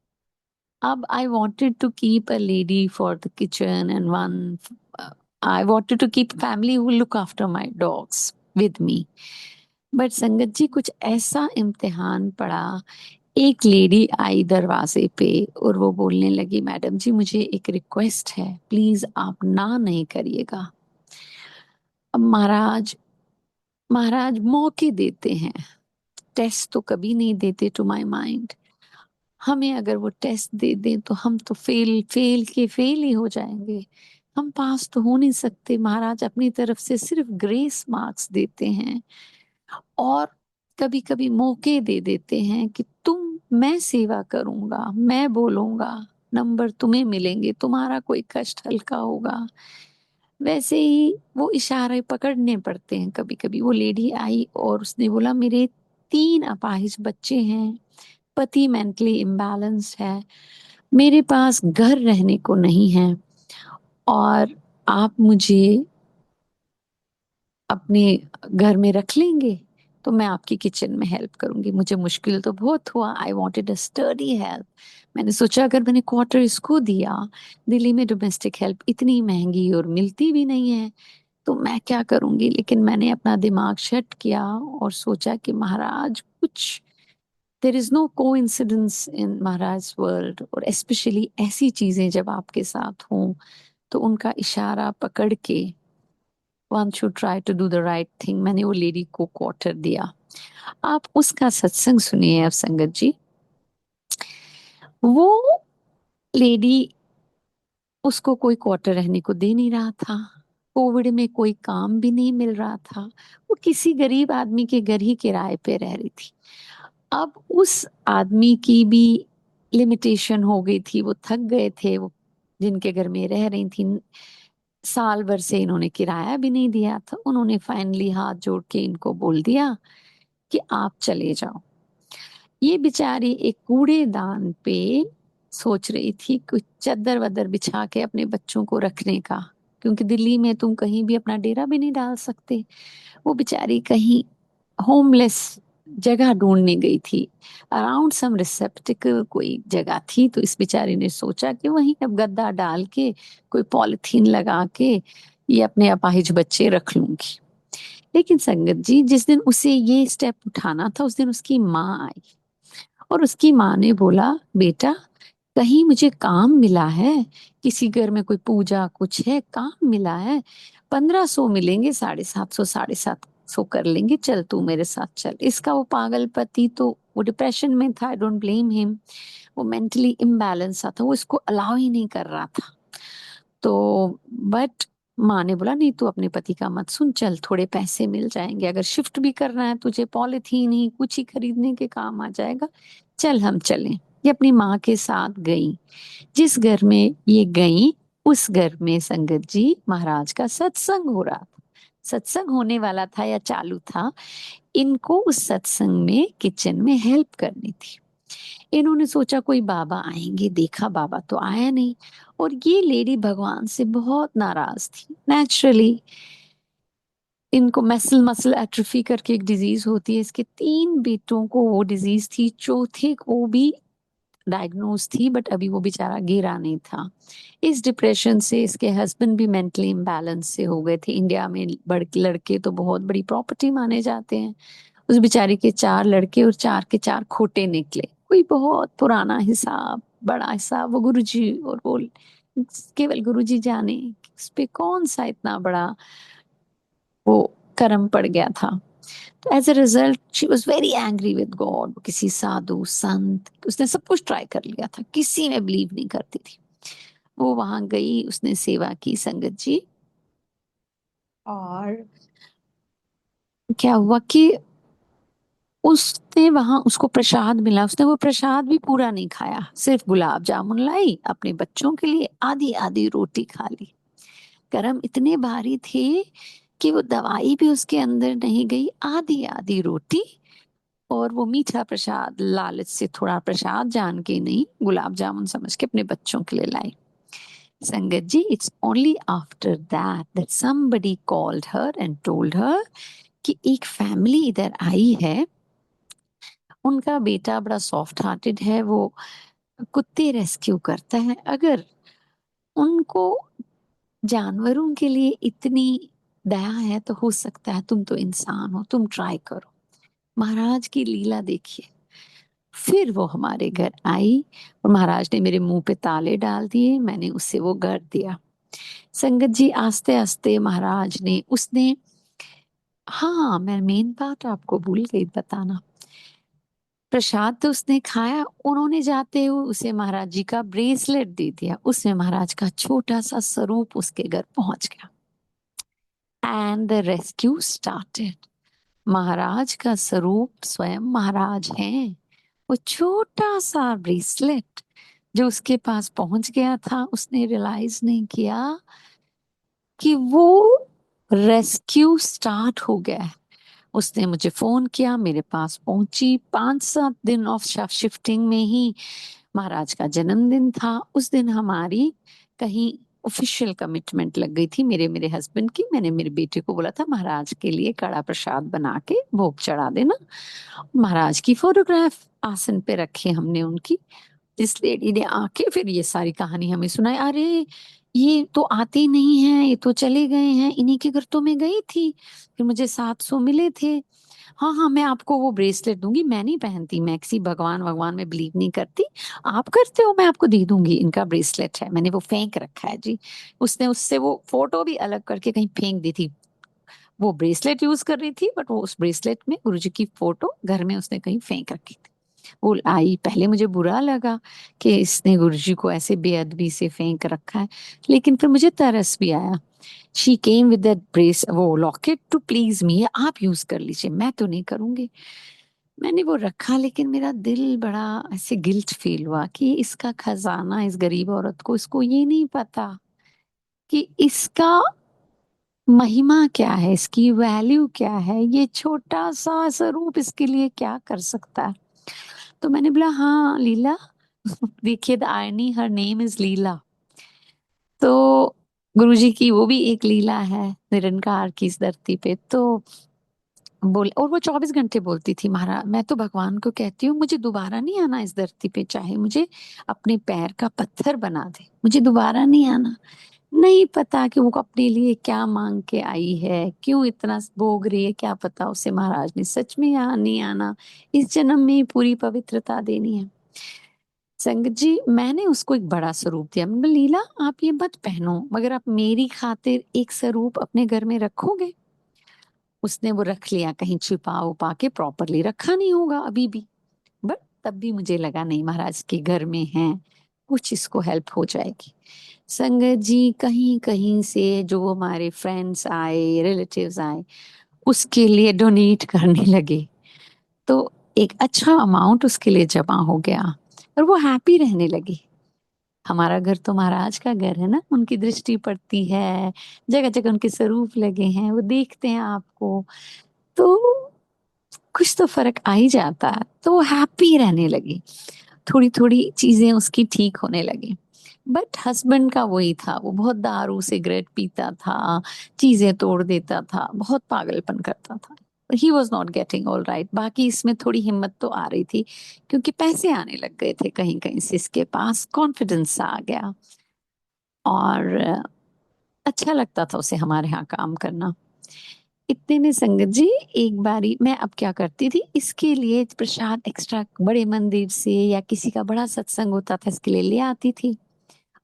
C: अब आई wanted to keep a lady for the kitchen and I wanted to keep family who look after my dogs with me. But संगत जी कुछ ऐसा इम्तिहान पड़ा, एक लेडी आई दरवाजे पे और वो बोलने लगी, मैडम जी मुझे एक रिक्वेस्ट है, प्लीज आप ना नहीं करिएगा। अब महाराज, महाराज मौके देते हैं, टेस्ट तो कभी नहीं देते टू माय माइंड। हमें अगर वो टेस्ट दे दें तो हम तो फेल फेल के फेल ही हो जाएंगे। हम पास तो हो नहीं सकते, महाराज अपनी तरफ से सिर्फ ग्रेस मार्क्स देते हैं और कभी कभी मौके दे देते हैं कि मैं सेवा करूंगा, मैं बोलूंगा, नंबर तुम्हें मिलेंगे, तुम्हारा कोई कष्ट हल्का होगा। वैसे ही वो इशारे पकड़ने पड़ते हैं कभी कभी। वो लेडी आई और उसने बोला मेरे 3 अपाहिज बच्चे हैं, पति मेंटली इम्बैलेंस्ड है, मेरे पास घर रहने को नहीं है, और आप मुझे अपने घर में रख लेंगे तो मैं आपकी किचन में हेल्प करूंगी। मुझे मुश्किल तो बहुत हुआ, I wanted a study help. मैंने सोचा अगर मैंने क्वार्टर इसको दिया, दिल्ली में डोमेस्टिक हेल्प इतनी महंगी और मिलती भी नहीं है, तो मैं क्या करूंगी। लेकिन मैंने अपना दिमाग शट किया और सोचा कि महाराज कुछ, there is no coincidence in महाराज वर्ल्ड, और स्पेशली ऐसी चीजें जब आपके साथ हों तो उनका इशारा पकड़ के one should try to do the right thing. मैंने वो लेडी को क्वार्टर दिया। आप उसका सत्संग सुनिए अब संगत जी। वो लेडी, उसको कोई क्वार्टर रहने को दे नहीं रहा था, कोविड में कोई काम भी नहीं मिल रहा था, वो किसी गरीब आदमी के घर ही किराए पे रह रही थी। अब उस आदमी की भी लिमिटेशन हो गई थी, वो थक गए थे, वो जिनके घर में रह रही थी, साल भर से इन्होंने किराया भी नहीं दिया था। उन्होंने फाइनली हाथ जोड़ के इनको बोल दिया कि आप चले जाओ। ये बेचारी एक कूड़ेदान पे सोच रही थी कुछ चद्दर वद्दर बिछा के अपने बच्चों को रखने का, क्योंकि दिल्ली में तुम कहीं भी अपना डेरा भी नहीं डाल सकते। वो बेचारी कहीं होमलेस जगह ढूंढने गई थी, अराउंड सम रिसेप्टिकल कोई जगह थी। तो इस बेचारी ने सोचा कि वहीं अब गद्दा डाल के कोई पॉलिथीन लगा के ये अपने अपाहिज बच्चे रख लूंगी। लेकिन संगत जी, जिस दिन उसे ये स्टेप उठाना था उस दिन उसकी माँ आई और उसकी माँ ने बोला बेटा, कहीं मुझे काम मिला है, किसी घर में कोई पूजा कुछ है, काम मिला है, 1500 मिलेंगे, 750 750 कर लेंगे, चल तू मेरे साथ चल। इसका वो पागल पति तो वो डिप्रेशन में था, आई डोंट ब्लेम हिम, वो मेंटली इम्बैलेंस था, वो इसको अलाउ ही नहीं कर रहा था। तो बट माँ ने बोला नहीं, तू अपने पति का मत सुन, चल थोड़े पैसे मिल जाएंगे, अगर शिफ्ट भी करना है तुझे, पॉलिथीन ही कुछ ही खरीदने के काम आ जाएगा, चल हम चलें। ये अपनी माँ के साथ गई। जिस घर में ये गई उस घर में संगत जी महाराज का सत्संग हो रहा था, सत्संग होने वाला था या चालू था। इनको उस सत्संग में किचन में हेल्प करनी थी। इन्होंने सोचा कोई बाबा आएंगे, देखा बाबा तो आया नहीं, और ये लेडी भगवान से बहुत नाराज थी। नेचुरली इनको मसल मसल एट्रोफी करके एक डिजीज होती है, इसके 3 बेटों को वो डिजीज थी, चौथे को भी डायग्नोज थी, बट अभी वो बेचारा गिरा नहीं था। इस डिप्रेशन से इसके हस्बैंड भी मेंटली इम्बैलेंस से हो गए थे। इंडिया में लड़के तो बहुत बड़ी प्रॉपर्टी माने जाते हैं। उस बेचारी के 4 लड़के और 4 के 4 खोटे निकले। कोई बहुत पुराना हिसाब, बड़ा हिसाब, वो गुरुजी, और वो केवल गुरुजी जाने कि उस पे कौन सा इतना बड़ा वो कर्म पड़ गया था। तो as a result she was very angry with God. किसी साधु संत, उसने सब कुछ ट्राई कर लिया था, किसी में बिलीव नहीं करती थी। वो वहां गई, उसने सेवा की संगत जी, और क्या हुआ कि उसने वहां, उसको प्रसाद मिला, उसने वो प्रसाद भी पूरा नहीं खाया, सिर्फ गुलाब जामुन लाई अपने बच्चों के लिए, आधी आधी रोटी खा ली। कर्म इतने भारी थे कि वो दवाई भी उसके अंदर नहीं गई, आधी आधी रोटी, और वो मीठा प्रसाद लालच से थोड़ा प्रसाद जान के नहीं, गुलाब जामुन समझ के अपने बच्चों के लिए लाई। संगत जी, it's only after that that somebody called her and told her कि एक फैमिली इधर आई है, उनका बेटा बड़ा सॉफ्ट हार्टेड है, वो कुत्ते रेस्क्यू करता है, अगर उनको जानवरों के लिए इतनी दया है तो हो सकता है तुम तो इंसान हो, तुम ट्राई करो। महाराज की लीला देखिए। फिर वो हमारे घर आई और महाराज ने मेरे मुंह पे ताले डाल दिए, मैंने उसे वो घर दिया। संगत जी, आस्ते आस्ते महाराज ने, उसने, हाँ मैं मेन बात आपको भूल गई बताना, प्रसाद तो उसने खाया, उन्होंने जाते हुए उसे महाराज जी का ब्रेसलेट दे दिया, उसमें महाराज का छोटा सा स्वरूप उसके घर पहुंच गया। And the rescue started. महाराज का स्वरूप स्वयं महाराज हैं। वो छोटा सा ब्रेसलेट जो उसके पास पहुंच गया था, उसने रियलाइज नहीं किया कि वो रेस्क्यू स्टार्ट हो गया है। उसने मुझे फोन किया, मेरे पास पहुंची। 5-7 दिन ऑफ शिफ्टिंग में ही महाराज का जन्मदिन था। उस दिन हमारी कहीं ऑफिशियल कमिटमेंट लग गई थी, मेरे मेरे हस्बैंड की। मैंने मेरे बेटे को बोला था महाराज के लिए कड़ा प्रसाद बना के भोग चढ़ा देना। महाराज की फोटोग्राफ आसन पे रखी हमने उनकी। इस लेडी ने आके फिर ये सारी कहानी हमें सुनाई। अरे ये तो आते ही नहीं है, ये तो चले गए हैं, इन्हीं के घर तो मैं गई थी, फिर मुझे 700 मिले थे। हाँ हाँ, मैं आपको वो ब्रेसलेट दूंगी। मैं नहीं पहनती, मैं किसी भगवान भगवान में बिलीव नहीं करती। आप करते हो, मैं आपको दे दूंगी। इनका ब्रेसलेट है, मैंने वो फेंक रखा है जी। उसने उससे वो फोटो भी अलग करके कहीं फेंक दी थी। वो ब्रेसलेट यूज कर रही थी, बट वो उस ब्रेसलेट में गुरुजी की फोटो घर में उसने कहीं फेंक रखी थी। वो आई, पहले मुझे बुरा लगा कि इसने गुरुजी को ऐसे बेअदबी से फेंक रखा है, लेकिन फिर मुझे तरस भी आया। She came with that brace, वो लॉकेट टू प्लीज मी, आप यूज कर लीजिए, मैं तो नहीं करूंगी। मैंने वो रखा, लेकिन मेरा दिल बड़ा ऐसे गिल्ट फील हुआ कि इसका खजाना इस गरीब औरत को, इसको ये नहीं पता कि इसका महिमा क्या है, इसकी वैल्यू क्या है, ये छोटा सा स्वरूप इसके लिए क्या कर सकता है। तो मैंने बोला हाँ लीला, देखिए the irony, her name is Leela. तो गुरुजी की वो भी एक लीला है निरंकार की इस धरती पे। तो बोल, और वो 24 घंटे बोलती थी महाराज, मैं तो भगवान को कहती हूँ मुझे दोबारा नहीं आना इस धरती पे, चाहे मुझे अपने पैर का पत्थर बना दे, मुझे दोबारा नहीं आना। नहीं पता कि वो अपने लिए क्या मांग के आई है, क्यों इतना भोग रही है, क्या पता उसे महाराज ने सच में यहाँ नहीं आना, इस जन्म में ही पूरी पवित्रता देनी है। संगत जी, मैंने उसको एक बड़ा स्वरूप दिया। मैंने बोला, लीला आप ये मत पहनो, मगर आप मेरी खातिर एक स्वरूप अपने घर में रखोगे। उसने वो रख लिया, कहीं छिपा उपा के, प्रॉपरली रखा नहीं होगा अभी भी। बट तब भी मुझे लगा नहीं, महाराज के घर में है, कुछ इसको हेल्प हो जाएगी। संगत जी, कहीं कहीं से जो हमारे फ्रेंड्स आए, रिलेटिव्स आए, उसके लिए डोनेट करने लगे। तो एक अच्छा अमाउंट उसके लिए जमा हो गया और वो हैप्पी रहने लगी। हमारा घर तो महाराज का घर है ना, उनकी दृष्टि पड़ती है, जगह जगह उनके स्वरूप लगे हैं, वो देखते हैं आपको, तो कुछ तो फर्क आ ही जाता है। तो वो हैप्पी रहने लगी, थोड़ी थोड़ी चीजें उसकी ठीक होने लगी। बट हस्बैंड का वही था, वो बहुत दारू सिगरेट पीता था, चीजें तोड़ देता था, बहुत पागलपन करता था। He was not getting all right. बाकी इसमें थोड़ी हिम्मत तो आ रही थी, क्योंकि पैसे आने लग गए थे कहीं कहीं से, इसके पास कॉन्फिडेंस आ गया, और अच्छा लगता था उसे हमारे यहाँ काम करना। इतने में संगत जी, एक बारी मैं अब क्या करती थी, इसके लिए प्रसाद एक्स्ट्रा बड़े मंदिर से या किसी का बड़ा सत्संग होता था, इसके लिए ले आती थी।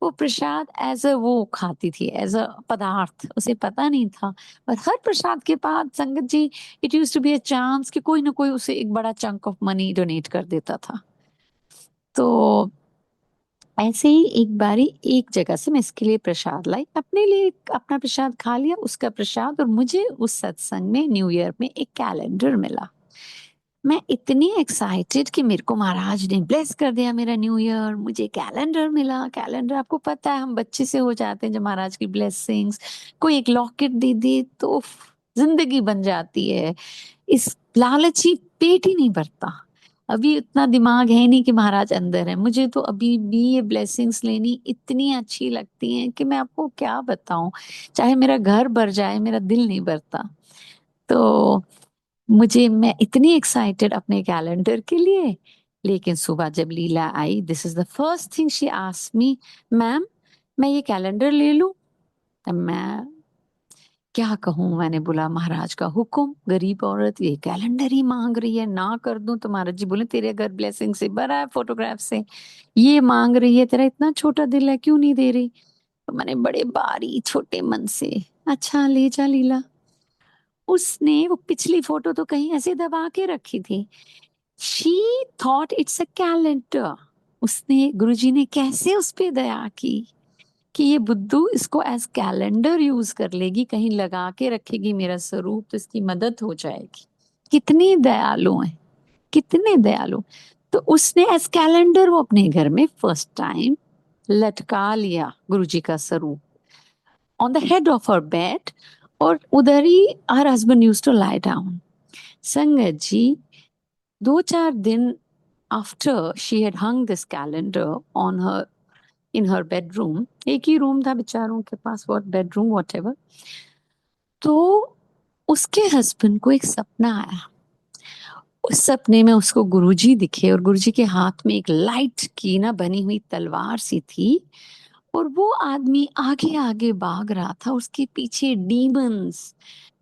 C: वो प्रसाद एज अ वो खाती थी, एज अ पदार्थ, उसे पता नहीं था। पर हर प्रसाद के बाद संगत जी, it use to be a chance कि कोई ना कोई उसे एक बड़ा चंक ऑफ मनी डोनेट कर देता था। तो ऐसे ही एक बारी एक जगह से मैं इसके लिए प्रसाद लाई, अपने लिए अपना प्रसाद खा लिया, उसका प्रसाद, और मुझे उस सत्संग में न्यू ईयर में एक कैलेंडर मिला। मैं इतनी एक्साइटेड कि मेरे को महाराज ने ब्लेस कर दिया मेरा न्यू ईयर, मुझे कैलेंडर मिला। कैलेंडर, आपको पता है हम बच्चे से हो जाते हैं जब महाराज की ब्लेसिंग्स, कोई एक लॉकेट दे दे तो उफ, जिंदगी बन जाती है। इस लालची पेट ही नहीं भरता। अभी इतना दिमाग है नहीं कि महाराज अंदर है। मुझे तो अभी भी ये ब्लेसिंग्स लेनी इतनी अच्छी लगती हैं कि मैं आपको क्या बताऊं, चाहे मेरा घर भर जाए, मेरा दिल नहीं भरता। तो मैं इतनी एक्साइटेड अपने कैलेंडर के लिए। लेकिन सुबह जब लीला आई, this is the first thing she asked me, ma'am मैं ये कैलेंडर ले लूं? अब मैं क्या कहूं, मैंने बोला महाराज का हुक्म, गरीब औरत ये कैलेंडर ही मांग रही है, ना कर दूं तो महाराज जी बोले तेरे घर ब्लेसिंग से भरा है, फोटोग्राफ से, ये मांग रही है, तेरा इतना छोटा दिल है, क्यों नहीं दे रही? तो मैंने बड़े बारी छोटे मन से, अच्छा ले जा लीला। उसने वो पिछली फोटो तो कहीं ऐसे दबा के रखी थी, she thought it's a calendar. उसने, गुरुजी ने कैसे उस पे दया की कि ये बुद्धू इसको एज कैलेंडर यूज कर लेगी, कहीं लगा के रखेगी मेरा स्वरूप तो इसकी मदद हो जाएगी। कितनी दयालु है, कितने दयालु। तो उसने एज कैलेंडर वो अपने घर में फर्स्ट टाइम लटका लिया गुरुजी का स्वरूप on the head of her bed, और उधर ही her husband use to lie down. संगत जी, 2-4 दिन after she had hung this calendar on her in her bedroom, एक ही रूम था बेचारों के पास, व्हाट बेडरूम व्हाटएवर, तो उसके हस्बैंड को एक सपना आया। उस सपने में उसको गुरुजी दिखे और गुरुजी के हाथ में एक लाइट की ना बनी हुई तलवार सी थी, और वो आदमी आगे आगे भाग रहा था, उसके पीछे डीमंस,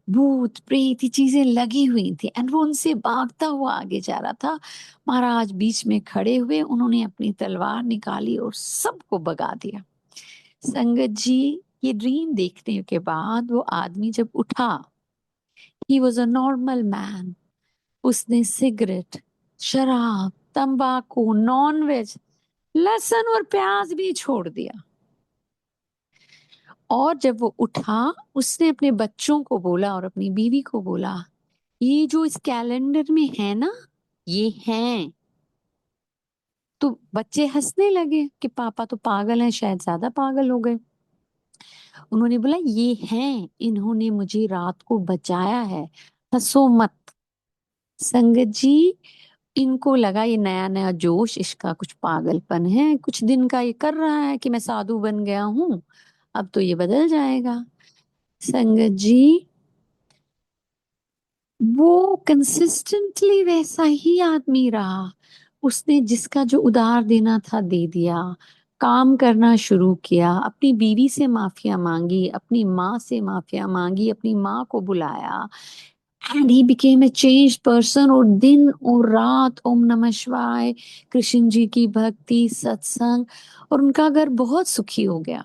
C: भूत प्रेत, ये चीजें लगी हुई थी, एंड वो उनसे भागता हुआ आगे जा रहा था। महाराज बीच में खड़े हुए, उन्होंने अपनी तलवार निकाली और सबको भगा दिया। संगत जी, ये ड्रीम देखने के बाद वो आदमी जब उठा, he was a normal man. उसने सिगरेट, शराब, तंबाकू, नॉन वेज, लहसुन और प्याज भी छोड़ दिया। और जब वो उठा, उसने अपने बच्चों को बोला और अपनी बीवी को बोला, ये जो इस कैलेंडर में है ना, ये हैं। तो बच्चे हंसने लगे कि पापा तो पागल हैं, शायद ज्यादा पागल हो गए। उन्होंने बोला, ये हैं, इन्होंने मुझे रात को बचाया है, हंसो मत। संगत जी, इनको लगा ये नया नया जोश, इसका कुछ पागलपन है, कुछ दिन का ये कर रहा है कि मैं साधु बन गया हूं, अब तो ये बदल जाएगा। संगत जी, वो कंसिस्टेंटली वैसा ही आदमी रहा। उसने जिसका जो उधार देना था दे दिया, काम करना शुरू किया, अपनी बीवी से माफिया मांगी, अपनी माँ से माफिया मांगी, अपनी माँ को बुलाया, and he became a changed person. और दिन और रात ओम नमः शिवाय, कृष्ण जी की भक्ति, सत्संग, और उनका घर बहुत सुखी हो गया।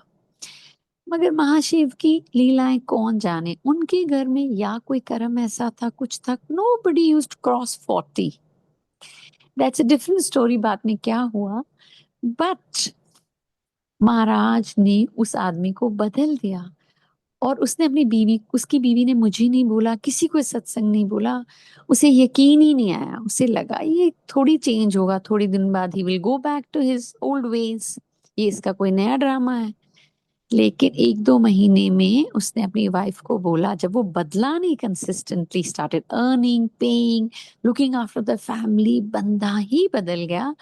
C: मगर महाशिव की लीलाएं कौन जाने, उनके घर में या कोई कर्म ऐसा था, कुछ था, nobody use cross 40। That's a different story, बाद में क्या हुआ। बट महाराज ने उस आदमी को बदल दिया। और उसने अपनी बीवी, उसकी बीवी ने मुझे नहीं बोला, किसी को सत्संग नहीं बोला, उसे यकीन ही नहीं आया। उसे लगा ये थोड़ी चेंज होगा, थोड़ी दिन बाद ही will go back to his old ways, ये इसका कोई नया ड्रामा है। लेकिन 1-2 महीने में उसने अपनी वाइफ को बोला, जब वो बदला नहीं, consistently started earning, paying, looking after the family, बंदा ही बदल गया।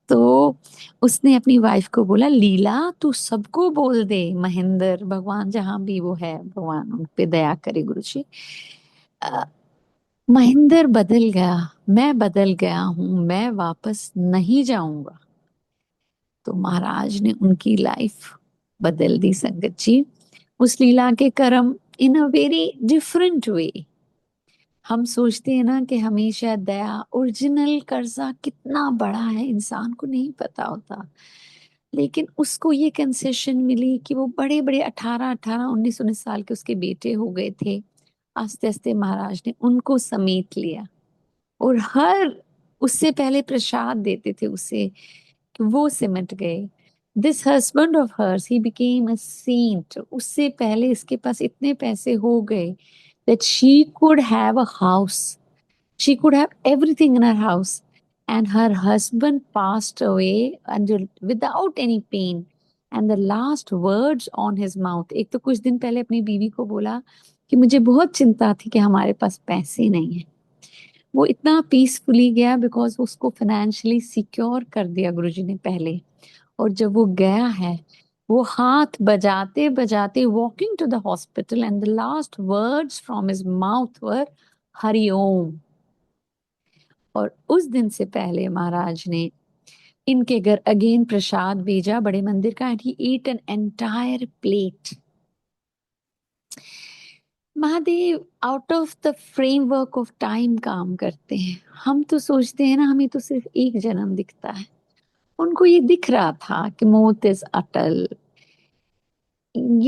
C: तो उसने अपनी वाइफ को बोला, लीला तू सबको बोल दे, महेंद्र भगवान जहां भी वो है, भगवान उन पे दया करे गुरु जी, अ, महेंद्र बदल गया, मैं बदल गया हूं, मैं वापस नहीं जाऊंगा। तो महाराज ने उनकी लाइफ बदल दी। संगत जी, उस लीला के कर्म इन अ वेरी डिफरेंट वे। हम सोचते हैं ना कि हमेशा दया, ओरिजिनल कर्जा कितना बड़ा है इंसान को नहीं पता होता। लेकिन उसको ये कंसेशन मिली कि वो बड़े बड़े 18-19 साल के उसके बेटे हो गए थे। आस्ते आस्ते महाराज ने उनको समेट लिया, और हर, उससे पहले प्रसाद देते थे उसे, कि वो सिमट गए। This husband of hers, he became a saint. उससे पहले इसके पास इतने पैसे हो गए that she could have a house. She could have everything in her house. And her husband passed away and without any pain. And the last words on his mouth, एक तो कुछ दिन पहले अपनी बीवी को बोला कि मुझे बहुत चिंता थी कि हमारे पास पैसे नहीं है। वो इतना पीसफुली गया बिकॉज उसको फाइनेंशियली सिक्योर कर दिया गुरुजी ने पहले। और जब वो गया है, वो हाथ बजाते बजाते walking to the hospital, and the last words from his mouth were Hari Om. और उस दिन से पहले महाराज ने इनके घर अगेन प्रसाद भेजा बड़े मंदिर का, and he ate an entire plate। Mahadev out of the framework of time काम करते हैं। हम तो सोचते हैं ना, हमें तो सिर्फ एक जन्म दिखता है, उनको ये दिख रहा था कि मौत इज अटल,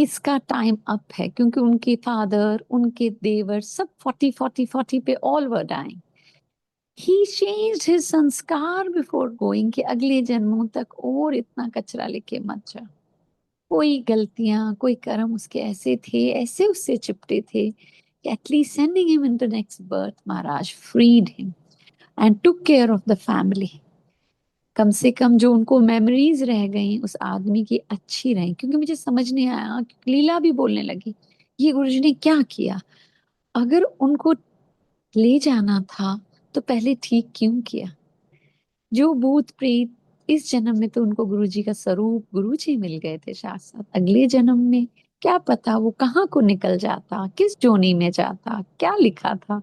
C: इसका टाइम अप है, क्योंकि उनके फादर, उनके देवर सब 40 40 40 पे all were dying. He changed his sanskar before going, कि अगले जन्मों तक और इतना कचरा लेके मत जा। कोई गलतियां, कोई कर्म उसके ऐसे थे, ऐसे उससे चिपटे थे कि at least sending him into next birth, महाराज freed him and took care of the family. कम से कम जो उनको मेमोरीज रह गई उस आदमी की अच्छी रही, क्योंकि मुझे समझ नहीं आया, लीला भी बोलने लगी ये गुरुजी ने क्या किया। अगर उनको ले जाना था तो पहले ठीक क्यों किया। जो भूत प्रेत इस जन्म में तो उनको गुरुजी का स्वरूप गुरुजी मिल गए थे साथ, अगले जन्म में क्या पता वो कहाँ को निकल जाता, किस जोनी में जाता, क्या लिखा था।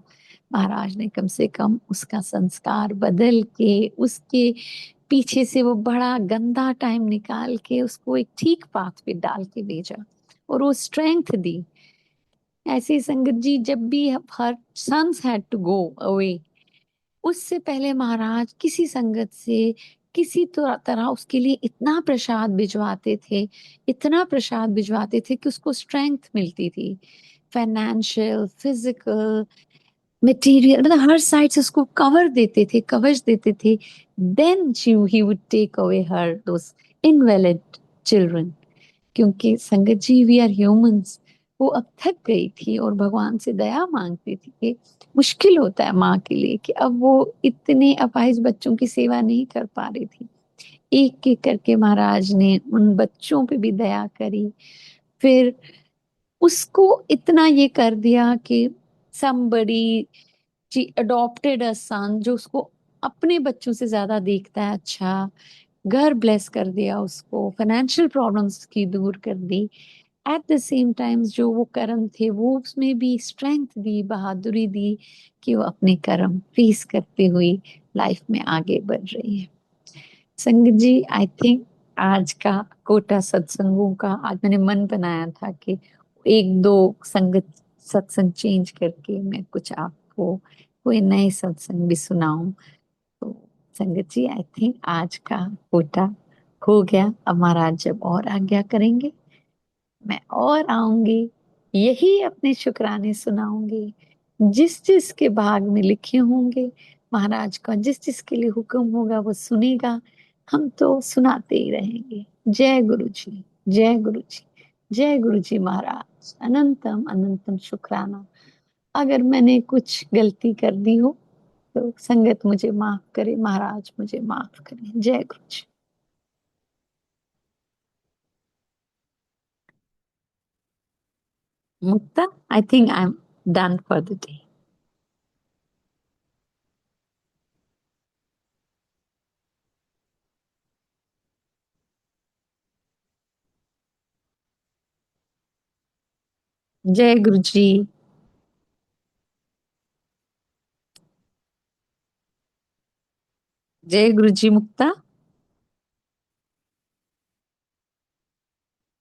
C: महाराज ने कम से कम उसका संस्कार बदल के उसके पीछे से वो बड़ा गंदा टाइम निकाल के उसको एक ठीक पाथ पे डाल के भेजा और वो स्ट्रेंथ दी। ऐसी संगत जी, जब भी her sons had to go away, उससे पहले महाराज किसी संगत से किसी तरह उसके लिए इतना प्रसाद भिजवाते थे, इतना प्रसाद भिजवाते थे कि उसको स्ट्रेंथ मिलती थी, फाइनेंशियल, फिजिकल, मटेरियल, मतलब हर साइड से उसको कवर देते थे, कवच देते थे। Then he would take away her those invalid children. क्योंकि संगत जी, वी आर ह्यूमंस, वो अब थक गई थी और भगवान से दया मांगती थी कि मुश्किल होता है माँ के लिए कि अब वो इतने अपाहिज बच्चों की सेवा नहीं कर पा रही थी। एक एक करके महाराज ने उन बच्चों पे भी दया करी। फिर उसको इतना ये कर दिया कि somebody, she adopted a son जो उसको अपने बच्चों से ज्यादा देखता है। अच्छा, घर ब्लेस कर दिया उसको, फाइनेंशियल प्रॉब्लम्स की दूर कर दी। एट द सेम टाइम जो वो कर्म थे वो उसमें भी स्ट्रेंथ दी, बहादुरी दी कि वो अपने कर्म फेस करते हुए लाइफ में आगे बढ़ रही है। संगत जी, आई थिंक आज का कोटा सत्संगों का, आज मैंने मन बनाया था कि एक दो संगत सत्संग चेंज करके मैं कुछ आपको कोई नए सत्संग भी सुनाऊं। तो संगत जी, आई थिंक आज का कोटा हो गया। अब महाराज जब और आज्ञा करेंगे मैं और आऊंगी, यही अपने शुक्राने सुनाऊंगी। जिस जिस के भाग में लिखे होंगे, महाराज का जिस जिस के लिए हुक्म होगा वो सुनेगा। हम तो सुनाते ही रहेंगे। जय गुरु जी, जय गुरु जी, जय गुरु जी महाराज। अनंतम अनंतम शुक्राना। अगर मैंने कुछ गलती कर दी हो तो संगत मुझे माफ करे, महाराज मुझे माफ करे। जय Guru ji. Mukta, I think I am done for the day. जय गुरु जी। जय गुरु जी मुक्ता।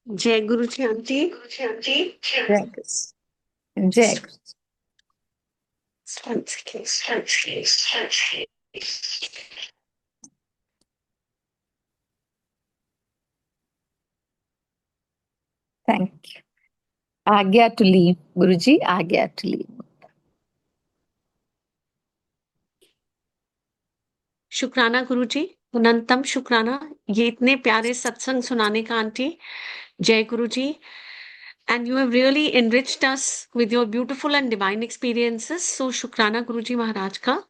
B: जय गुरु जी आंटी।
C: जय गुरु। जय गुरु।
B: One second.
C: Thank you. आज्ञा टू लीव गुरु जी, आज्ञा टू लीव।
B: शुक्राना गुरु जी, अनंतम शुक्राना, ये इतने प्यारे सत्संग सुनाने का आंटी। जय गुरु जी। And you have really enriched us with your beautiful and divine experiences. So शुक्राना गुरु जी महाराज का।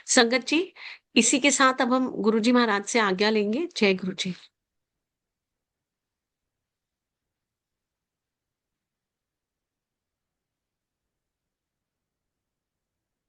B: संगत जी, इसी के साथ अब हम गुरु जी महाराज से आज्ञा लेंगे। जय गुरु जी।